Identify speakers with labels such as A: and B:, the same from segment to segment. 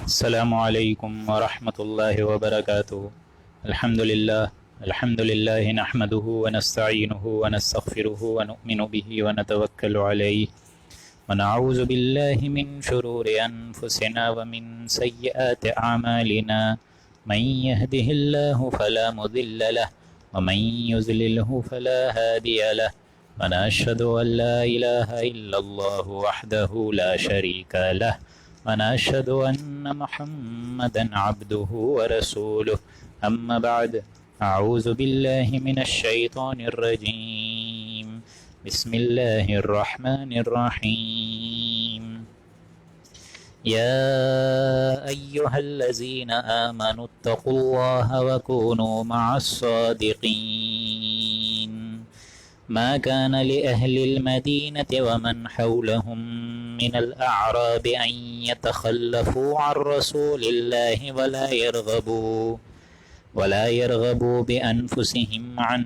A: السلام علیکم ورحمۃ اللہ وبرکاتہ۔ الحمد للہ نحمده ونستعینه ونستغفره ونؤمن به ونتوکل علیہ ونعوذ باللہ من شرور انفسنا ومن سیئات اعمالنا من يهده اللہ فلا مضل له ومن يضلله فلا هادی له ونشهد ان لا الہ الا اللہ وحدہ لا شریک له ونشهد أن محمدا عبده ورسوله أما بعد أعوذ بالله من الشيطان الرجيم بسم الله الرحمن الرحيم يا أيها الذين آمنوا اتقوا الله وكونوا مع الصادقين ما كان لأهل المدينة ومن حولهم من الأعراب أن يتخلفوا عن رسول الله ولا يرغبوا بأنفسهم عن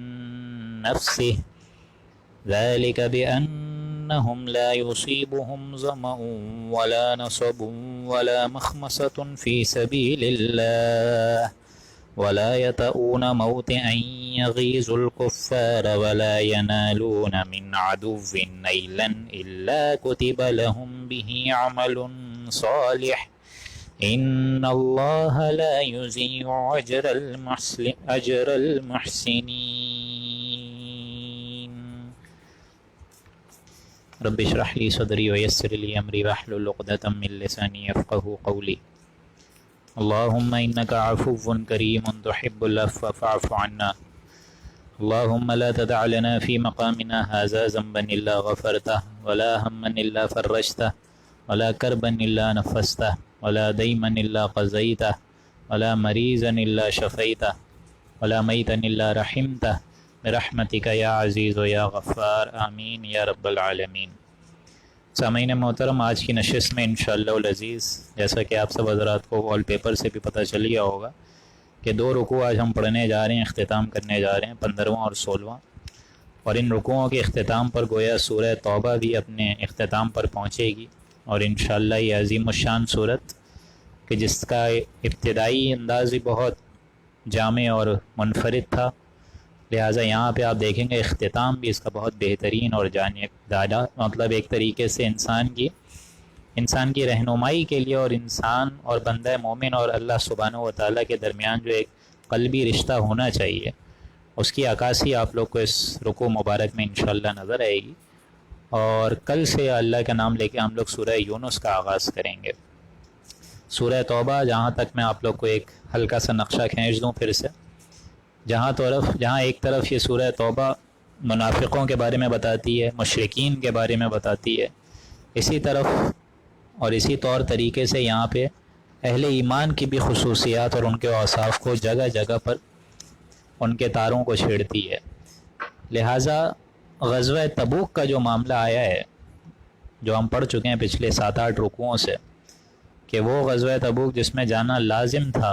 A: نفسه ذلك بأنهم لا يصيبهم ظمأ ولا نصب ولا مخمصة في سبيل الله ولا يطؤون موطئا يغيظ الكفار ولا ينالون من عدو نيلا إلا كتب لهم به عمل صالح إن الله لا يضيع أجر المحسنين رب اشرح لي صدري ويسر لي أمري واحلل عقدة من لساني يفقهوا قولي اللهم إنك عفو كريم تحب العفو فاعف عنا اللهم لا تدع لنا في مقامنا هذا ذنبا إلا غفرته ولا هما إلا فرجته ولا كربا إلا نفسته ولا ديما إلا قضيته ولا مريضا إلا شفيته ولا ميتا إلا رحمته برحمتك يا عزيز يا غفار آمين يا رب العالمين۔ سامعین محترم، آج کی نشست میں انشاءاللہ العزیز جیسا کہ آپ سب حضرات کو وال پیپر سے بھی پتہ چل گیا ہوگا کہ دو رکوع آج ہم پڑھنے جا رہے ہیں، اختتام کرنے جا رہے ہیں، 15واں اور 16واں، اور ان رکوعوں کے اختتام پر گویا سورہ توبہ بھی اپنے اختتام پر پہنچے گی، اور انشاءاللہ یہ عظیم الشان صورت کہ جس کا ابتدائی انداز بھی بہت جامع اور منفرد تھا، لہٰذا یہاں پہ آپ دیکھیں گے اختتام بھی اس کا بہت بہترین اور جانب دادا، مطلب ایک طریقے سے انسان کی رہنمائی کے لیے، اور انسان اور بندہ مومن اور اللہ سبحانہ و تعالیٰ کے درمیان جو ایک قلبی رشتہ ہونا چاہیے، اس کی عکاسی آپ لوگ کو اس رکوع مبارک میں انشاءاللہ نظر آئے گی۔ اور کل سے اللہ کا نام لے کے ہم لوگ سورہ یونس کا آغاز کریں گے۔ سورہ توبہ جہاں تک میں آپ لوگ کو ایک ہلکا سا نقشہ کھینچ دوں پھر سے، جہاں ایک طرف یہ سورہ توبہ منافقوں کے بارے میں بتاتی ہے، مشرکین کے بارے میں بتاتی ہے، اسی طرف اور اسی طور طریقے سے یہاں پہ اہل ایمان کی بھی خصوصیات اور ان کے اوصاف کو جگہ جگہ پر ان کے تاروں کو چھیڑتی ہے۔ لہٰذا غزوہ تبوک کا جو معاملہ آیا ہے، جو ہم پڑھ چکے ہیں پچھلے 7-8 رکوعوں سے، کہ وہ غزوہ تبوک جس میں جانا لازم تھا،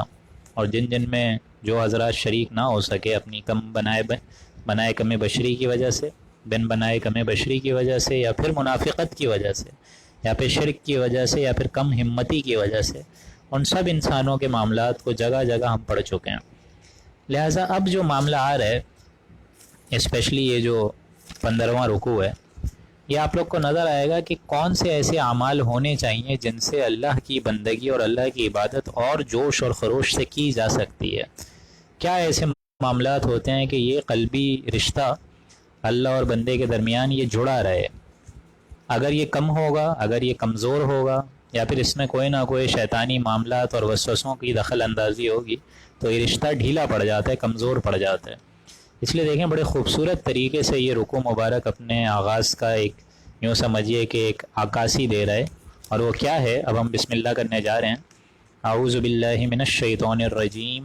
A: اور جن میں جو حضرات شریک نہ ہو سکے اپنی بنائے کم بشری کی وجہ سے، بنائے کم بشری کی وجہ سے، یا پھر منافقت کی وجہ سے، یا پھر شرک کی وجہ سے، یا پھر کم ہمتی کی وجہ سے، ان سب انسانوں کے معاملات کو جگہ جگہ ہم پڑھ چکے ہیں۔ لہٰذا اب جو معاملہ آ رہا ہے، اسپیشلی یہ جو 15واں رکوع ہے، یہ آپ لوگ کو نظر آئے گا کہ کون سے ایسے اعمال ہونے چاہیے جن سے اللہ کی بندگی اور اللہ کی عبادت اور جوش اور خروش سے کی جا سکتی ہے۔ کیا ایسے معاملات ہوتے ہیں کہ یہ قلبی رشتہ اللہ اور بندے کے درمیان یہ جڑا رہے؟ اگر یہ کم ہوگا، اگر یہ کمزور ہوگا، یا پھر اس میں کوئی نہ کوئی شیطانی معاملات اور وسوسوں کی دخل اندازی ہوگی، تو یہ رشتہ ڈھیلا پڑ جاتا ہے، کمزور پڑ جاتا ہے۔ اس لیے دیکھیں بڑے خوبصورت طریقے سے یہ رکوع مبارک اپنے آغاز کا ایک یوں سمجھیے کہ ایک عکاسی دے رہا ہے، اور وہ کیا ہے؟ اب ہم بسم اللہ کرنے جا رہے ہیں۔ اعوذ باللہ من الشیطان الرجیم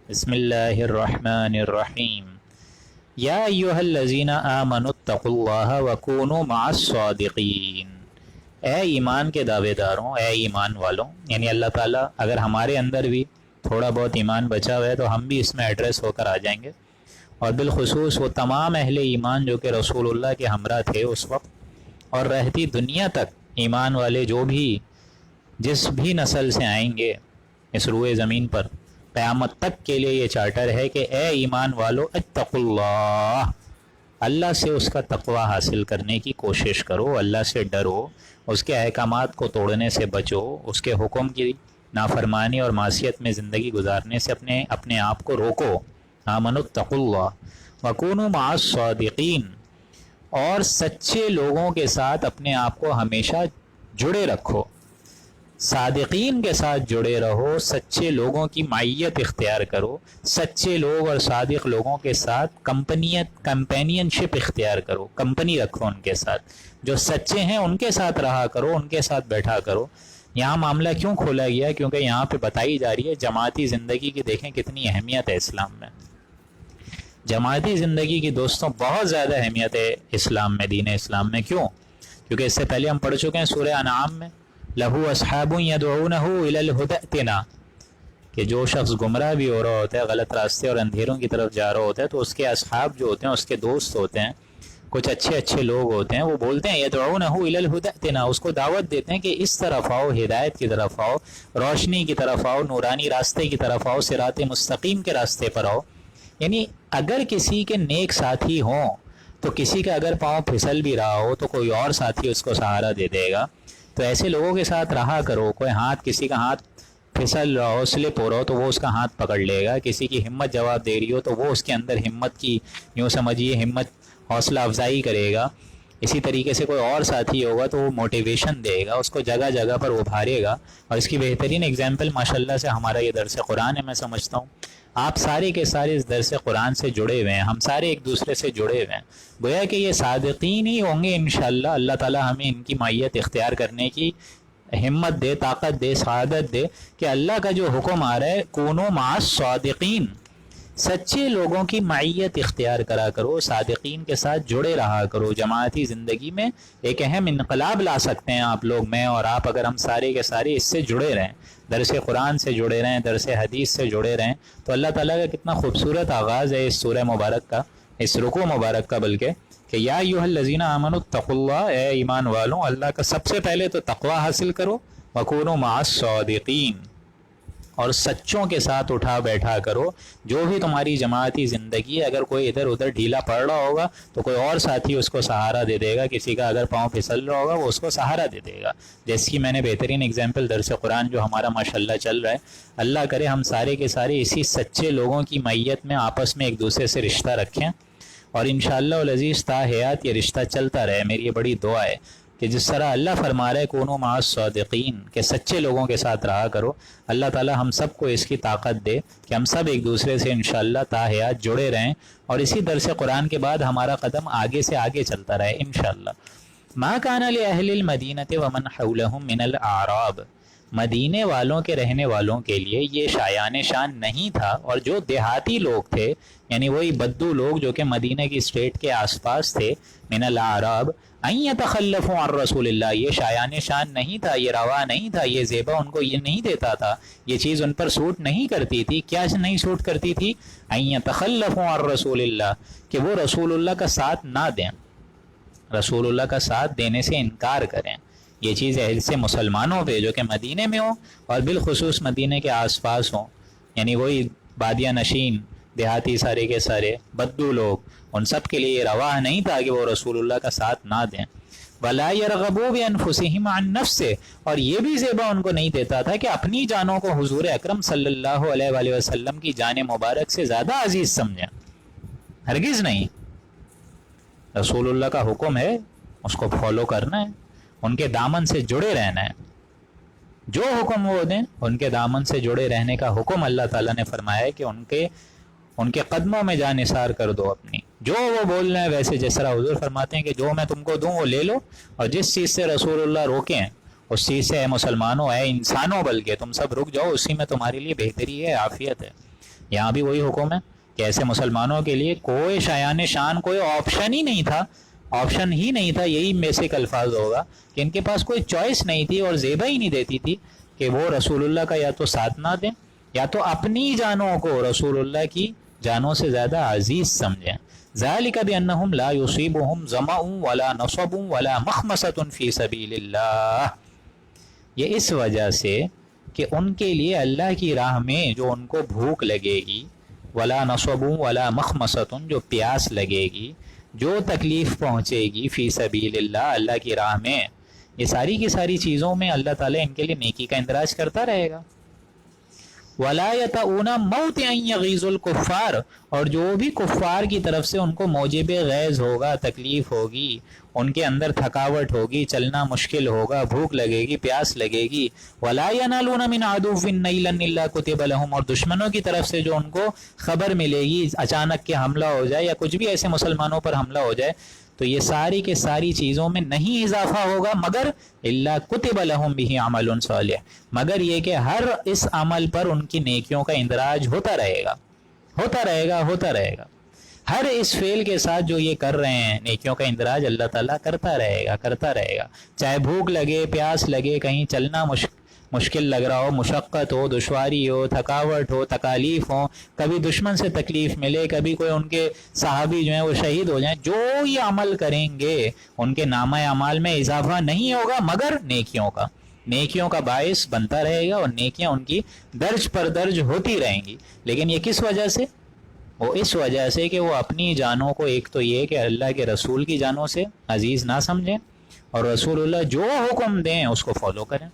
A: بسم اللہ الرحمن الرحیم یا ایھا الذین آمنوا اتقوا اللہ وکونوا مع الصادقین۔ اے ایمان کے دعوے داروں، اے ایمان والوں، یعنی اللہ تعالیٰ اگر ہمارے اندر بھی تھوڑا بہت ایمان بچا ہوا ہے تو ہم بھی اس میں ایڈریس ہو کر آ جائیں گے، اور بالخصوص وہ تمام اہل ایمان جو کہ رسول اللہ کے ہمراہ تھے اس وقت، اور رہتی دنیا تک ایمان والے جو بھی جس بھی نسل سے آئیں گے اس روئے زمین پر، قیامت تک کے لیے یہ چارٹر ہے کہ اے ایمان والو اتقوا اللہ، اللہ سے اس کا تقوی حاصل کرنے کی کوشش کرو، اللہ سے ڈرو، اس کے احکامات کو توڑنے سے بچو، اس کے حکم کی نافرمانی اور معصیت میں زندگی گزارنے سے اپنے آپ کو روکو۔ آمنوا اتقوا اللہ وکونوا مع الصادقین، اور سچے لوگوں کے ساتھ اپنے آپ کو ہمیشہ جڑے رکھو، صادقین کے ساتھ جڑے رہو، سچے لوگوں کی معیت اختیار کرو، سچے لوگ اور صادق لوگوں کے ساتھ کمپینین شپ اختیار کرو، کمپنی رکھو ان کے ساتھ، جو سچے ہیں ان کے ساتھ رہا کرو، ان کے ساتھ بیٹھا کرو۔ یہاں معاملہ کیوں کھولا گیا؟ کیونکہ یہاں پہ بتائی جا رہی ہے جماعتی زندگی کی، دیکھیں کتنی اہمیت ہے اسلام میں۔ جماعتی زندگی کی دوستوں بہت زیادہ اہمیت ہے اسلام میں، دین اسلام میں۔ کیوں؟ کیونکہ اس سے پہلے ہم پڑھ چکے ہیں سورہ انعام میں، لہو اصحاب یدعونہ الی الہدی ائتنا، کہ جو شخص گمراہ بھی ہو رہا ہوتا ہے، غلط راستے اور اندھیروں کی طرف جا رہا ہوتا ہے، تو اس کے اصحاب جو ہوتے ہیں، اس کے دوست ہوتے ہیں، کچھ اچھے لوگ ہوتے ہیں، وہ بولتے ہیں یدعونہ الی الہدی ائتنا، اس کو دعوت دیتے ہیں کہ اس طرف آؤ، ہدایت کی طرف آؤ، روشنی کی طرف آؤ، نورانی راستے کی طرف آؤ، صراط مستقیم کے راستے پر آؤ۔ یعنی اگر کسی کے نیک ساتھی ہوں تو کسی کا اگر پاؤں پھسل بھی رہا ہو تو کوئی اور ساتھی اس کو سہارا دے دے گا۔ تو ایسے لوگوں کے ساتھ رہا کرو، کوئی کسی کا ہاتھ پھسل رہا ہو، سلپ ہو رہا ہو تو وہ اس کا ہاتھ پکڑ لے گا، کسی کی ہمت جواب دے رہی ہو تو وہ اس کے اندر ہمت کی، یوں سمجھیے ہمت حوصلہ افزائی کرے گا۔ اسی طریقے سے کوئی اور ساتھی ہوگا تو وہ موٹیویشن دے گا، اس کو جگہ جگہ پر ابھارے گا۔ اور اس کی بہترین اگزامپل ماشاءاللہ سے ہمارا یہ درس قرآن ہے۔ میں سمجھتا ہوں آپ سارے کے سارے اس درس قرآن سے جڑے ہوئے ہیں، ہم سارے ایک دوسرے سے جڑے ہوئے ہیں، گویا کہ یہ صادقین ہی ہوں گے انشاءاللہ۔ اللہ تعالی ہمیں ان کی معیت اختیار کرنے کی ہمت دے، طاقت دے، سعادت دے کہ اللہ کا جو حکم آ رہا ہے کونوا مع الصادقین، سچے لوگوں کی معیت اختیار کرا کرو، صادقین کے ساتھ جڑے رہا کرو۔ جماعتی زندگی میں ایک اہم انقلاب لا سکتے ہیں آپ لوگ، میں اور آپ، اگر ہم سارے کے سارے اس سے جڑے رہیں، درس قرآن سے جڑے رہیں، درس حدیث سے جڑے رہیں۔ تو اللہ تعالیٰ کا کتنا خوبصورت آغاز ہے اس سورہ مبارک کا، اس رکوع مبارک کا، بلکہ کہ یا ایھا الذین آمنوا اتقوا اللہ، اے ایمان والوں اللہ کا سب سے پہلے تو تقوی حاصل کرو، وکونوا مع الصادقین، اور سچوں کے ساتھ اٹھا بیٹھا کرو۔ جو بھی تمہاری جماعتی زندگی ہے، اگر کوئی ادھر ادھر ڈھیلا پڑ رہا ہوگا تو کوئی اور ساتھی اس کو سہارا دے دے گا، کسی کا اگر پاؤں پھسل رہا ہوگا وہ اس کو سہارا دے دے گا۔ جیسے کہ میں نے بہترین اگزامپل درس قرآن جو ہمارا ماشاءاللہ چل رہا ہے، اللہ کرے ہم سارے کے سارے اسی سچے لوگوں کی معیت میں آپس میں ایک دوسرے سے رشتہ رکھیں، اور انشاءاللہ العزیز تا حیات یہ رشتہ چلتا رہے۔ میری یہ بڑی دعا ہے کہ جس طرح اللہ فرما رہے کونوا مع الصادقین، کہ سچے لوگوں کے ساتھ رہا کرو، اللہ تعالی ہم سب کو اس کی طاقت دے کہ ہم سب ایک دوسرے سے انشاءاللہ تا حیات جڑے رہیں، اور اسی درس قرآن کے بعد ہمارا قدم آگے سے آگے چلتا رہے انشاءاللہ۔ ما کان لأہل المدینۃ ومن حولہم من الاعراب، مدینے والوں کے رہنے والوں کے لیے یہ شایان شان نہیں تھا، اور جو دیہاتی لوگ تھے، یعنی وہی بدو لوگ جو کہ مدینہ کی اسٹیٹ کے آس پاس تھے، من الاعراب، ان یتخلفوا عن رسول اللہ، یہ شایان شان نہیں تھا، یہ روا نہیں تھا، یہ زیبا ان کو یہ نہیں دیتا تھا، یہ چیز ان پر سوٹ نہیں کرتی تھی۔ کیا نہیں سوٹ کرتی تھی؟ ان یتخلفوا عن رسول اللہ، کہ وہ رسول اللہ کا ساتھ نہ دیں، رسول اللہ کا ساتھ دینے سے انکار کریں۔ یہ چیز اہل سے مسلمانوں پہ جو کہ مدینے میں ہوں، اور بالخصوص مدینے کے آس پاس ہوں، یعنی وہی بادیہ نشین، دیہاتی سارے کے سارے بدو لوگ، ان سب کے لیے یہ روا نہیں تھا کہ وہ رسول اللہ کا ساتھ نہ دیں۔ وَلَا يَرْغَبُوا بِأَنفُسِهِمْ عَن نَفْسِهِ، اور یہ بھی زیبا ان کو نہیں دیتا تھا کہ اپنی جانوں کو حضور اکرم صلی اللہ علیہ وآلہ وسلم کی جان مبارک سے زیادہ عزیز سمجھیں، ہرگز نہیں۔ رسول اللہ کا حکم ہے، اس کو فالو کرنا ہے، ان کے دامن سے جڑے رہنا ہے، جو حکم وہ دیں ان کے دامن سے جڑے رہنے کا حکم اللہ تعالیٰ نے فرمایا ہے کہ ان کے قدموں میں جان نثار کر دو اپنی، جو وہ بول رہے ہیں ویسے، جس طرح حضور فرماتے ہیں کہ جو میں تم کو دوں وہ لے لو، اور جس چیز سے رسول اللہ روکیں اس چیز سے، اے مسلمانوں، اے انسانوں، بلکہ تم سب رک جاؤ، اسی میں تمہارے لیے بہتری ہے، عافیت ہے۔ یہاں بھی وہی حکم ہے کہ ایسے مسلمانوں کے لیے کوئی شایان شان، کوئی آپشن ہی نہیں تھا، آپشن ہی نہیں تھا، یہی بیسک الفاظ ہوگا کہ ان کے پاس کوئی چوائس نہیں تھی، اور زیبا ہی نہیں دیتی تھی کہ وہ رسول اللہ کا یا تو ساتھ نہ دیں، یا تو اپنی جانوں کو رسول اللہ کی جانوں سے زیادہ عزیز سمجھیں۔ ذالک بانہم لا یصیبہم ظمأ ولا نصب ولا مخمصۃ فی سبیل اللہ، یہ اس وجہ سے کہ ان کے لیے اللہ کی راہ میں جو ان کو بھوک لگے گی، ولا نصب ولا مخمصۃ، جو پیاس لگے گی، جو تکلیف پہنچے گی فی سبیل اللہ، اللہ کی راہ میں، یہ ساری کی ساری چیزوں میں اللہ تعالیٰ ان کے لیے نیکی کا اندراج کرتا رہے گا۔ ولا یطؤون موطئا یغیظ الکفار، اور جو بھی کفار کی طرف سے ان کو موجب غیظ ہوگا، تکلیف ہوگی، ان کے اندر تھکاوٹ ہوگی، چلنا مشکل ہوگا، بھوک لگے گی، پیاس لگے گی، ولا ینالون من عدو نیلا الا کتب لهم، اور دشمنوں کی طرف سے جو ان کو خبر ملے گی، اچانک کے حملہ ہو جائے یا کچھ بھی ایسے مسلمانوں پر حملہ ہو جائے، تو یہ ساری کے ساری چیزوں میں نہیں اضافہ ہوگا مگر الا کتب لهم به عمل صالح، مگر یہ کہ ہر اس عمل پر ان کی نیکیوں کا اندراج ہوتا رہے گا، ہوتا رہے گا، ہوتا رہے گا۔ ہر اس فعل کے ساتھ جو یہ کر رہے ہیں نیکیوں کا اندراج اللہ تعالیٰ کرتا رہے گا، کرتا رہے گا، چاہے بھوک لگے، پیاس لگے، کہیں چلنا مشکل لگ رہا ہو، مشقت ہو، دشواری ہو، تھکاوٹ ہو، تکالیف ہو، کبھی دشمن سے تکلیف ملے، کبھی کوئی ان کے صحابی جو ہیں وہ شہید ہو جائیں، جو یہ عمل کریں گے ان کے نامہ اعمال میں اضافہ نہیں ہوگا مگر نیکیوں کا، نیکیوں کا باعث بنتا رہے گا، اور نیکیاں ان کی درج پر درج ہوتی رہیں گی۔ لیکن یہ کس وجہ سے؟ وہ اس وجہ سے کہ وہ اپنی جانوں کو، ایک تو یہ کہ اللہ کے رسول کی جانوں سے عزیز نہ سمجھیں، اور رسول اللہ جو حکم دیں اس کو فالو کریں۔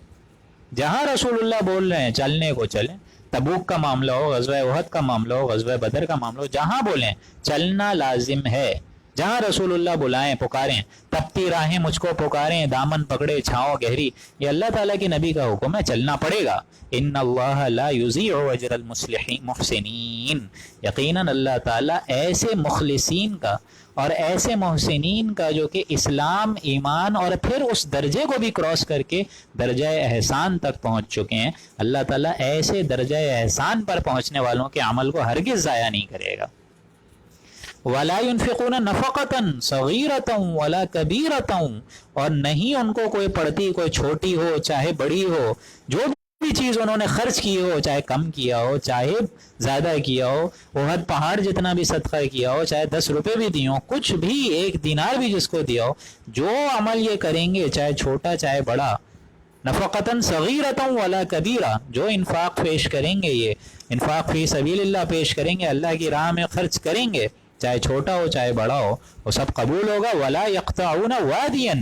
A: جہاں رسول اللہ بول رہے ہیں چلنے کو چلیں، تبوک کا معاملہ ہو، غزوہ احد کا معاملہ ہو، غزوہ بدر کا معاملہ ہو، جہاں بولیں چلنا لازم ہے، جہاں رسول اللہ بلائیں، پکاریں، تپتی راہیں مجھ کو پکاریں، دامن پکڑے چھاؤں گہری، یہ اللہ تعالیٰ کی نبی کا حکم ہے، چلنا پڑے گا۔ ان اللہ لا یضیع اجر المحسنین، یقیناً اللہ تعالیٰ ایسے مخلصین کا اور ایسے محسنین کا جو کہ اسلام، ایمان اور پھر اس درجے کو بھی کراس کر کے درجہ احسان تک پہنچ چکے ہیں، اللہ تعالیٰ ایسے درجہ احسان پر پہنچنے والوں کے عمل کو ہرگز ضائع نہیں کرے گا۔ وَلَا يُنْفِقُونَ نَفَقَةً صَغِيرَةً وَلَا كَبِيرَةً، اور نہیں ان کو کوئی پڑتی، کوئی چھوٹی ہو چاہے بڑی ہو، جو بھی چیز انہوں نے خرچ کی ہو، چاہے کم کیا ہو چاہے زیادہ کیا ہو، احد پہاڑ جتنا بھی صدقہ کیا ہو، چاہے 10 روپے بھی دیے ہوں، کچھ بھی، 1 دینار بھی جس کو دیا ہو، جو عمل یہ کریں گے چاہے چھوٹا چاہے بڑا، نفقتاً صغیرۃ ولا کبیرہ، جو انفاق پیش کریں گے، یہ انفاق فی سبیل اللہ پیش کریں گے، اللہ کی راہ میں خرچ کریں گے، چاہے چھوٹا ہو چاہے بڑا ہو، وہ سب قبول ہوگا۔ ولا یقطعون وادیا،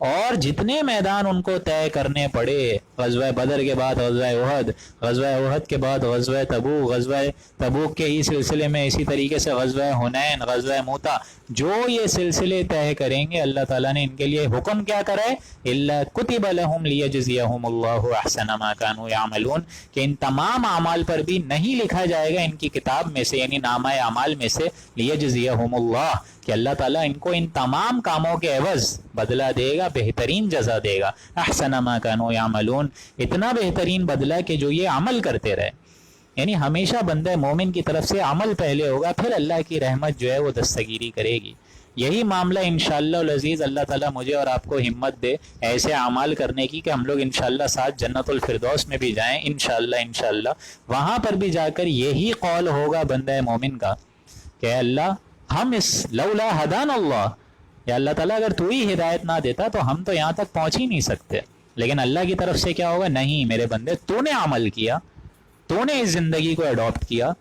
A: اور جتنے میدان ان کو طے کرنے پڑے، غزوہ بدر کے بعد غزوہ احد، غزوہ احد کے بعد غزوہ تبوک، غزوہ تبوک کے ہی سلسلے میں اسی طریقے سے غزوہ حنین، غزوہ موتا، جو یہ سلسلے طے کریں گے، اللہ تعالیٰ نے ان کے لیے حکم کیا کرا ہے؟ الا کتب لهم لیجزیہم اللہ احسن ما كانوا یعملون، کہ ان تمام اعمال پر بھی نہیں لکھا جائے گا ان کی کتاب میں سے، یعنی نامہ اعمال میں سے، لیجزیہم اللہ، کہ اللہ تعالیٰ ان کو ان تمام کاموں کے عوض بدلہ دے گا، بہترین جزا دے گا، احسن ما كانوا یعملون، اتنا بہترین بدلہ کہ جو یہ عمل کرتے رہے، یعنی ہمیشہ بندہ مومن کی طرف سے عمل پہلے ہوگا، پھر اللہ کی رحمت جو ہے وہ دستگیری کرے گی۔ یہی معاملہ انشاءاللہ العزیز اللہ تعالیٰ مجھے اور آپ کو ہمت دے ایسے اعمال کرنے کی کہ ہم لوگ انشاءاللہ ساتھ جنت الفردوس میں بھی جائیں، انشاءاللہ وہاں پر بھی جا کر یہی قول ہوگا بندہ مومن کا کہ اللہ ہم اس لولا ہدان اللہ، یا اللہ تعالیٰ اگر تو ہی ہدایت نہ دیتا تو ہم تو یہاں تک پہنچ ہی نہیں سکتے، لیکن اللہ کی طرف سے کیا ہوگا؟ نہیں میرے بندے، تو نے عمل کیا، تو نے اس زندگی کو اڈاپٹ کیا،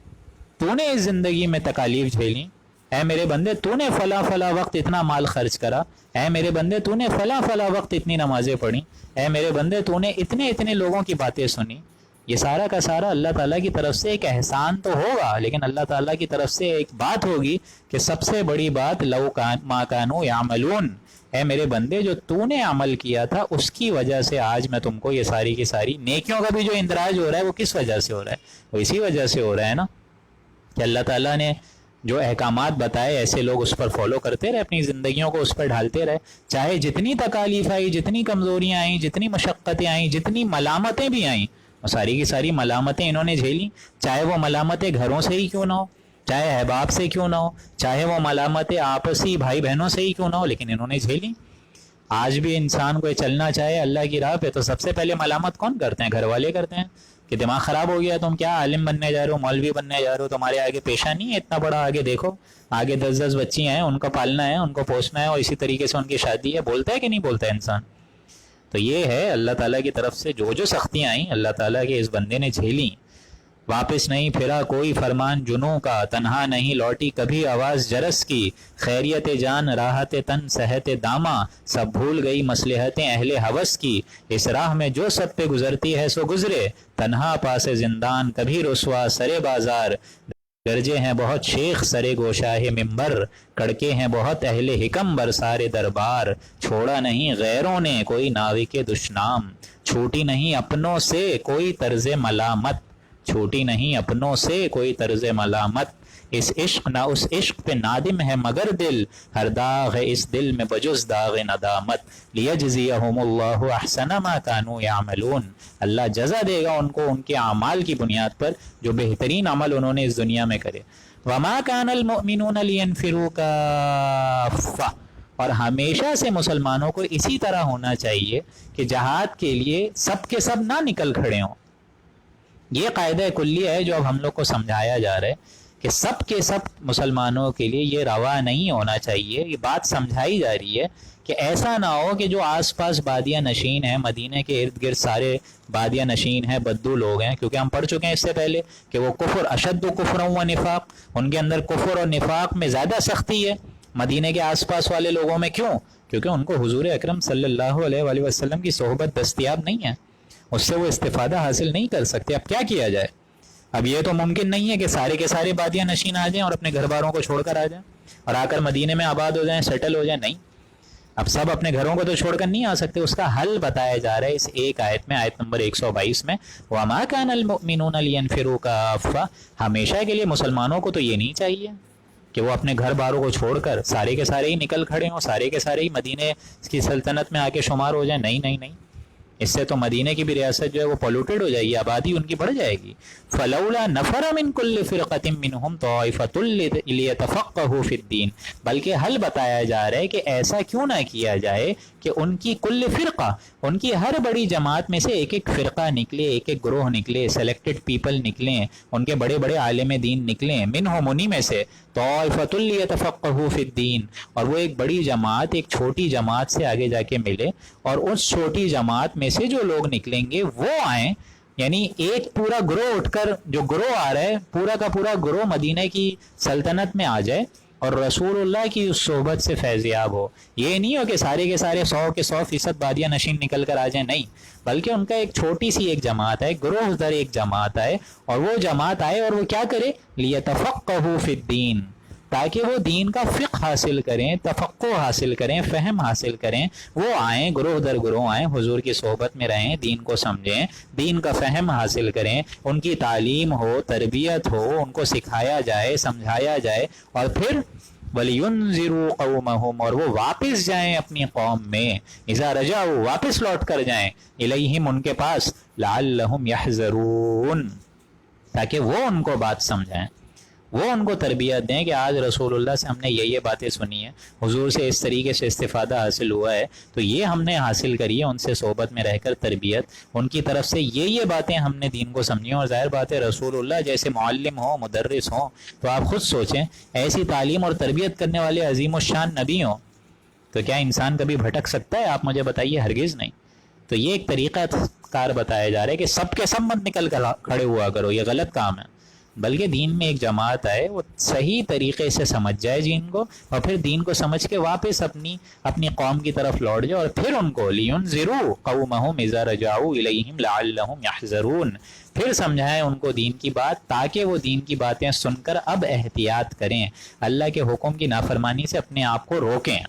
A: تو نے اس زندگی میں تکالیف جھیلی، اے میرے بندے تو نے فلاں فلاں وقت اتنا مال خرچ کرا، اے میرے بندے تو نے فلاں فلاں وقت اتنی نمازیں پڑھی، اے میرے بندے تو نے اتنے لوگوں کی باتیں سنی۔ یہ سارا کا سارا اللہ تعالیٰ کی طرف سے ایک احسان تو ہوگا، لیکن اللہ تعالیٰ کی طرف سے ایک بات ہوگی کہ سب سے بڑی بات لو ما کانوا یعملون، اے میرے بندے جو تو نے عمل کیا تھا اس کی وجہ سے آج میں تم کو یہ ساری کی ساری نیکیوں کا بھی جو اندراج ہو رہا ہے وہ کس وجہ سے ہو رہا ہے؟ وہ اسی وجہ سے ہو رہا ہے نا کہ اللہ تعالیٰ نے جو احکامات بتائے ایسے لوگ اس پر فالو کرتے رہے، اپنی زندگیوں کو اس پر ڈھالتے رہے، چاہے جتنی تکالیف آئی، جتنی کمزوریاں آئیں، جتنی مشقتیں آئیں، جتنی ملامتیں بھی آئیں، وہ ساری کی ساری ملامتیں انہوں نے جھیلیں، چاہے وہ ملامتیں گھروں سے ہی کیوں نہ ہو، چاہے احباب سے کیوں نہ ہو، چاہے وہ ملامتیں آپسی بھائی بہنوں سے ہی کیوں نہ ہو، لیکن انہوں نے جھیلیں۔ آج بھی انسان کو چلنا چاہے اللہ کی راہ پہ تو سب سے پہلے ملامت کون کرتے ہیں؟ گھر والے کرتے ہیں کہ دماغ خراب ہو گیا، تم کیا عالم بننے جا رہے ہو، مولوی بننے جا رہے ہو، تمہارے آگے پیشہ نہیں ہے اتنا بڑا، آگے دیکھو، آگے 10 بچی ہیں، ان کو پالنا ہے، ان کو پوسنا ہے، اور اسی طریقے سے ان کی شادی ہے۔ بولتا ہے کہ نہیں بولتا ہے انسان؟ تو یہ ہے اللہ تعالیٰ کی طرف سے جو سختیاں آئیں اللہ تعالیٰ کے اس بندے نے جھیلیں، واپس نہیں پھرا کوئی فرمان جنوں کا، تنہا نہیں لوٹی کبھی آواز جرس کی، خیریت جان راحت تن صحت داماں، سب بھول گئی مصلحتیں اہل ہوس کی، اس راہ میں جو سب پہ گزرتی ہے سو گزرے، تنہا پاس زندان کبھی رسوا سرے بازار، گرجے ہیں بہت شیخ سرے گوشاہ ممبر، کڑکے ہیں بہت اہل حکم برسارے دربار، چھوڑا نہیں غیروں نے کوئی ناوک دشنام، چھوٹی نہیں اپنوں سے کوئی طرز ملامت، چھوٹی نہیں اپنوں سے کوئی طرز ملامت، اس عشق نہ اس عشق پہ نادم ہے مگر دل، ہر داغ ہے اس دل میں بجز داغ ندامت، لیجزیہم اللہ احسن ما کانوا یعملون، اللہ جزا دے گا ان کو ان کے اعمال کی بنیاد پر جو بہترین عمل انہوں نے اس دنیا میں کرے۔ وما کان المؤمنون لینفروا کافہ، اور ہمیشہ سے مسلمانوں کو اسی طرح ہونا چاہیے کہ جہاد کے لیے سب کے سب نہ نکل کھڑے ہوں۔ یہ قاعدہ کلیہ ہے جو اب ہم لوگ کو سمجھایا جا رہا ہے کہ سب کے سب مسلمانوں کے لیے یہ روا نہیں ہونا چاہیے۔ یہ بات سمجھائی جا رہی ہے کہ ایسا نہ ہو کہ جو آس پاس بادیہ نشین ہیں، مدینہ کے ارد گرد سارے بادیہ نشین ہیں، بدو لوگ ہیں، کیونکہ ہم پڑھ چکے ہیں اس سے پہلے کہ وہ کفر اشد کفر و نفاق، ان کے اندر کفر اور نفاق میں زیادہ سختی ہے مدینہ کے آس پاس والے لوگوں میں۔ کیوں؟ کیونکہ ان کو حضور اکرم صلی اللہ علیہ وآلہ وسلم کی صحبت دستیاب نہیں ہے، اس سے وہ استفادہ حاصل نہیں کر سکتے۔ اب کیا کیا جائے؟ اب یہ تو ممکن نہیں ہے کہ سارے کے سارے بادیہ نشین آ جائیں اور اپنے گھر باروں کو چھوڑ کر آ جائیں اور آ کر مدینے میں آباد ہو جائیں، سیٹل ہو جائیں، نہیں۔ اب سب اپنے گھروں کو تو چھوڑ کر نہیں آ سکتے، اس کا حل بتایا جا رہا ہے اس ایک آیت میں، آیت نمبر 122 میں، وَمَا كَانَ الْمُؤْمِنُونَ لِيَنْفِرُوا كَافَّةً، ہمیشہ کے لیے مسلمانوں کو تو یہ نہیں چاہیے کہ وہ اپنے گھر باروں کو چھوڑ کر سارے کے سارے ہی نکل کھڑے ہوں، سارے کے سارے ہی مدینے کی سلطنت میں آ کے شمار ہو جائیں، نہیں نہیں نہیں، اس سے تو مدینہ کی بھی ریاست جو ہے وہ پولوٹیڈ ہو جائے گی، آبادی ان کی بڑھ جائے گی۔ فلولا نفر من کل فرقۃ منہم طائفۃ لیتفقہوا فی الدین، بلکہ حل بتایا جا رہا ہے کہ ایسا کیوں نہ کیا جائے کہ ان کی کل فرقہ، ان کی ہر بڑی جماعت میں سے ایک ایک فرقہ نکلے، ایک ایک گروہ نکلے، سلیکٹڈ پیپل نکلیں، ان کے بڑے بڑے عالم دین نکلیں، منہم انہی میں سے، طائفۃ لیتفقہوا فی الدین، اور وہ ایک بڑی جماعت ایک چھوٹی جماعت سے آگے جا کے ملے، اور اس چھوٹی جماعت میں سے جو لوگ نکلیں گے وہ آئیں، یعنی ایک پورا گروہ اٹھ کر، جو گروہ آ رہا ہے پورا کا پورا گروہ مدینہ کی سلطنت میں آ جائے اور رسول اللہ کی اس صحبت سے فیضیاب ہو۔ یہ نہیں ہو کہ سارے کے سارے 100% بادیہ نشین نکل کر آ جائیں، نہیں، بلکہ ان کا ایک چھوٹی سی ایک جماعت ہے، گروہ در ایک جماعت آئے، اور وہ جماعت آئے اور وہ کیا کرے، لیتفقہوا فی الدین، تاکہ وہ دین کا فقہ حاصل کریں، تفقہ حاصل کریں، فہم حاصل کریں، وہ آئیں گروہ در گروہ آئیں، حضور کی صحبت میں رہیں، دین کو سمجھیں، دین کا فہم حاصل کریں، ان کی تعلیم ہو، تربیت ہو، ان کو سکھایا جائے، سمجھایا جائے، اور پھر وَلِيُنذِرُوا قَوْمَهُمْ، اور وہ واپس جائیں اپنی قوم میں، اذا رجعوا، واپس لوٹ کر جائیں، الیہم، ان کے پاس، لعلہم یحذرون، تاکہ وہ ان کو بات سمجھائیں، وہ ان کو تربیت دیں کہ آج رسول اللہ سے ہم نے یہ باتیں سنی ہیں، حضور سے اس طریقے سے استفادہ حاصل ہوا ہے، تو یہ ہم نے حاصل کری ہے ان سے صحبت میں رہ کر تربیت، ان کی طرف سے یہ باتیں ہم نے دین کو سمجھی، اور ظاہر بات ہے رسول اللہ جیسے معلم ہوں، مدرس ہوں، تو آپ خود سوچیں ایسی تعلیم اور تربیت کرنے والے عظیم الشان نبی ہوں تو کیا انسان کبھی بھٹک سکتا ہے؟ آپ مجھے بتائیے، ہرگز نہیں۔ تو یہ ایک طریقہ کار بتایا جا رہا ہے کہ سب کے سب مت نکل کر کھڑے ہوا کرو، یہ غلط کام ہے، بلکہ دین میں ایک جماعت آئے، وہ صحیح طریقے سے سمجھ جائے دین کو، اور پھر دین کو سمجھ کے واپس اپنی قوم کی طرف لوٹ جائے، اور پھر ان کو لِيُنذِرُوا قَوْمَهُمْ إِذَا رَجَعُوا إِلَيْهِمْ لَعَلَّهُمْ يَحْذَرُونَ، پھر سمجھائیں ان کو دین کی بات، تاکہ وہ دین کی باتیں سن کر اب احتیاط کریں، اللہ کے حکم کی نافرمانی سے اپنے آپ کو روکیں۔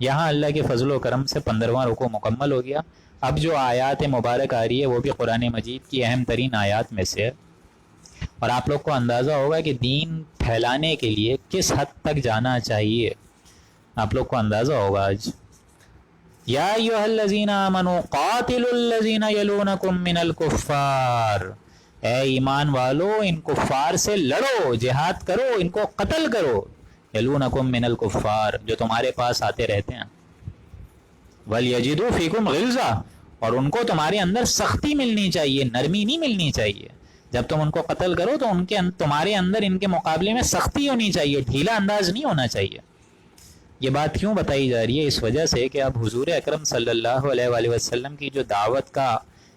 A: یہاں اللہ کے فضل و کرم سے 15واں رکوع مکمل ہو گیا۔ اب جو آیات مبارک آ رہی ہے وہ بھی قرآن مجید کی اہم ترین آیات میں سے ہے، اور آپ لوگ کو اندازہ ہوگا کہ دین پھیلانے کے لیے کس حد تک جانا چاہیے، آپ لوگ کو اندازہ ہوگا آج۔ یا ایھا الذین آمنوا قاتلوا الذین یلونکم من الکفار، اے ایمان والو ان کفار سے لڑو، جہاد کرو، ان کو قتل کرو، یلونکم من الکفار، جو تمہارے پاس آتے رہتے ہیں، ولیجدوا فیکم غلظہ، اور ان کو تمہارے اندر سختی ملنی چاہیے، نرمی نہیں ملنی چاہیے، جب تم ان کو قتل کرو تو تمہارے اندر ان کے مقابلے میں سختی ہونی چاہیے، ڈھیلا انداز نہیں ہونا چاہیے۔ یہ بات کیوں بتائی جا رہی ہے؟ اس وجہ سے کہ اب حضور اکرم صلی اللہ علیہ وآلہ وسلم کی جو دعوت کا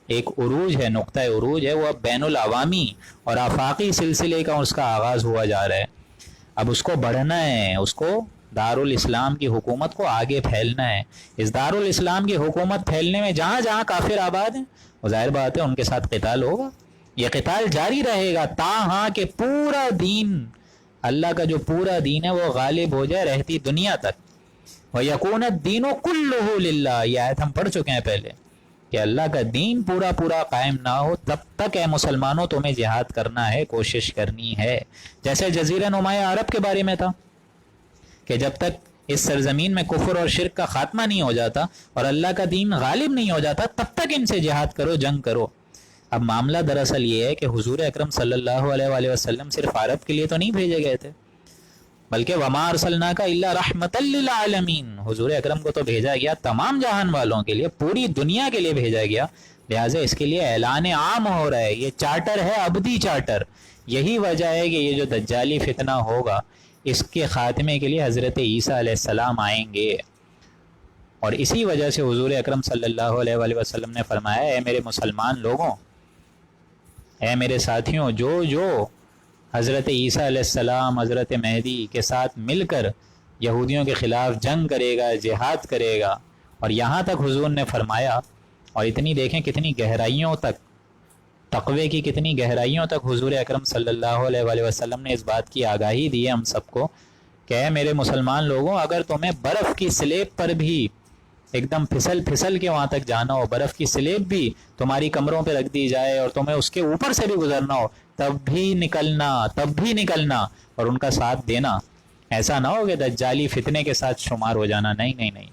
A: ایک عروج ہے، نقطہ عروج ہے، وہ اب بین العوامی اور آفاقی سلسلے کا اس کا آغاز ہوا جا رہا ہے۔ اب اس کو بڑھنا ہے، اس کو دارالاسلام کی حکومت کو آگے پھیلنا ہے۔ اس دارالاسلام کی حکومت پھیلنے میں جہاں جہاں کافر آباد ہیں، وہ ظاہر بات ہے ان کے ساتھ قتال ہوگا، یہ قتال جاری رہے گا تاہاں کہ پورا دین، اللہ کا جو پورا دین ہے وہ غالب ہو جائے رہتی دنیا تک۔ وَيَكُونَ الدِّينُ كُلُّهُ لِلَّهِ، یہ آیت ہم پڑھ چکے ہیں پہلے کہ اللہ کا دین پورا پورا قائم نہ ہو تب تک اے مسلمانوں تمہیں جہاد کرنا ہے، کوشش کرنی ہے۔ جیسے جزیرہ نمایاں عرب کے بارے میں تھا کہ جب تک اس سرزمین میں کفر اور شرک کا خاتمہ نہیں ہو جاتا اور اللہ کا دین غالب نہیں ہو جاتا تب تک ان سے جہاد کرو، جنگ کرو۔ اب معاملہ دراصل یہ ہے کہ حضور اکرم صلی اللہ علیہ وآلہ وسلم صرف عرب کے لیے تو نہیں بھیجے گئے تھے، بلکہ وما ارسلناک الا رحمتا للعالمین، حضور اکرم کو تو بھیجا گیا تمام جہان والوں کے لیے، پوری دنیا کے لیے بھیجا گیا۔ لہٰذا اس کے لیے اعلان عام ہو رہا ہے، یہ چارٹر ہے، ابدی چارٹر۔ یہی وجہ ہے کہ یہ جو دجالی فتنہ ہوگا اس کے خاتمے کے لیے حضرت عیسیٰ علیہ السلام آئیں گے، اور اسی وجہ سے حضور اکرم صلی اللہ علیہ وآلہ وسلم نے فرمایا، اے میرے مسلمان لوگوں، اے میرے ساتھیوں، جو حضرت عیسیٰ علیہ السلام، حضرت مہدی کے ساتھ مل کر یہودیوں کے خلاف جنگ کرے گا، جہاد کرے گا، اور یہاں تک حضور نے فرمایا، اور اتنی دیکھیں کتنی گہرائیوں تک، تقوی کی کتنی گہرائیوں تک حضور اکرم صلی اللہ علیہ وآلہ وسلم نے اس بات کی آگاہی دی ہے ہم سب کو کہ اے میرے مسلمان لوگوں، اگر تمہیں برف کی سلیب پر بھی ایک دم پھسل کے وہاں تک جانا ہو، برف کی سلیب بھی تمہاری کمروں پہ رکھ دی جائے اور تمہیں اس کے اوپر سے بھی گزرنا ہو، تب بھی نکلنا اور ان کا ساتھ دینا۔ ایسا نہ ہو کہ دجالی فتنے کے ساتھ شمار ہو جانا، نہیں،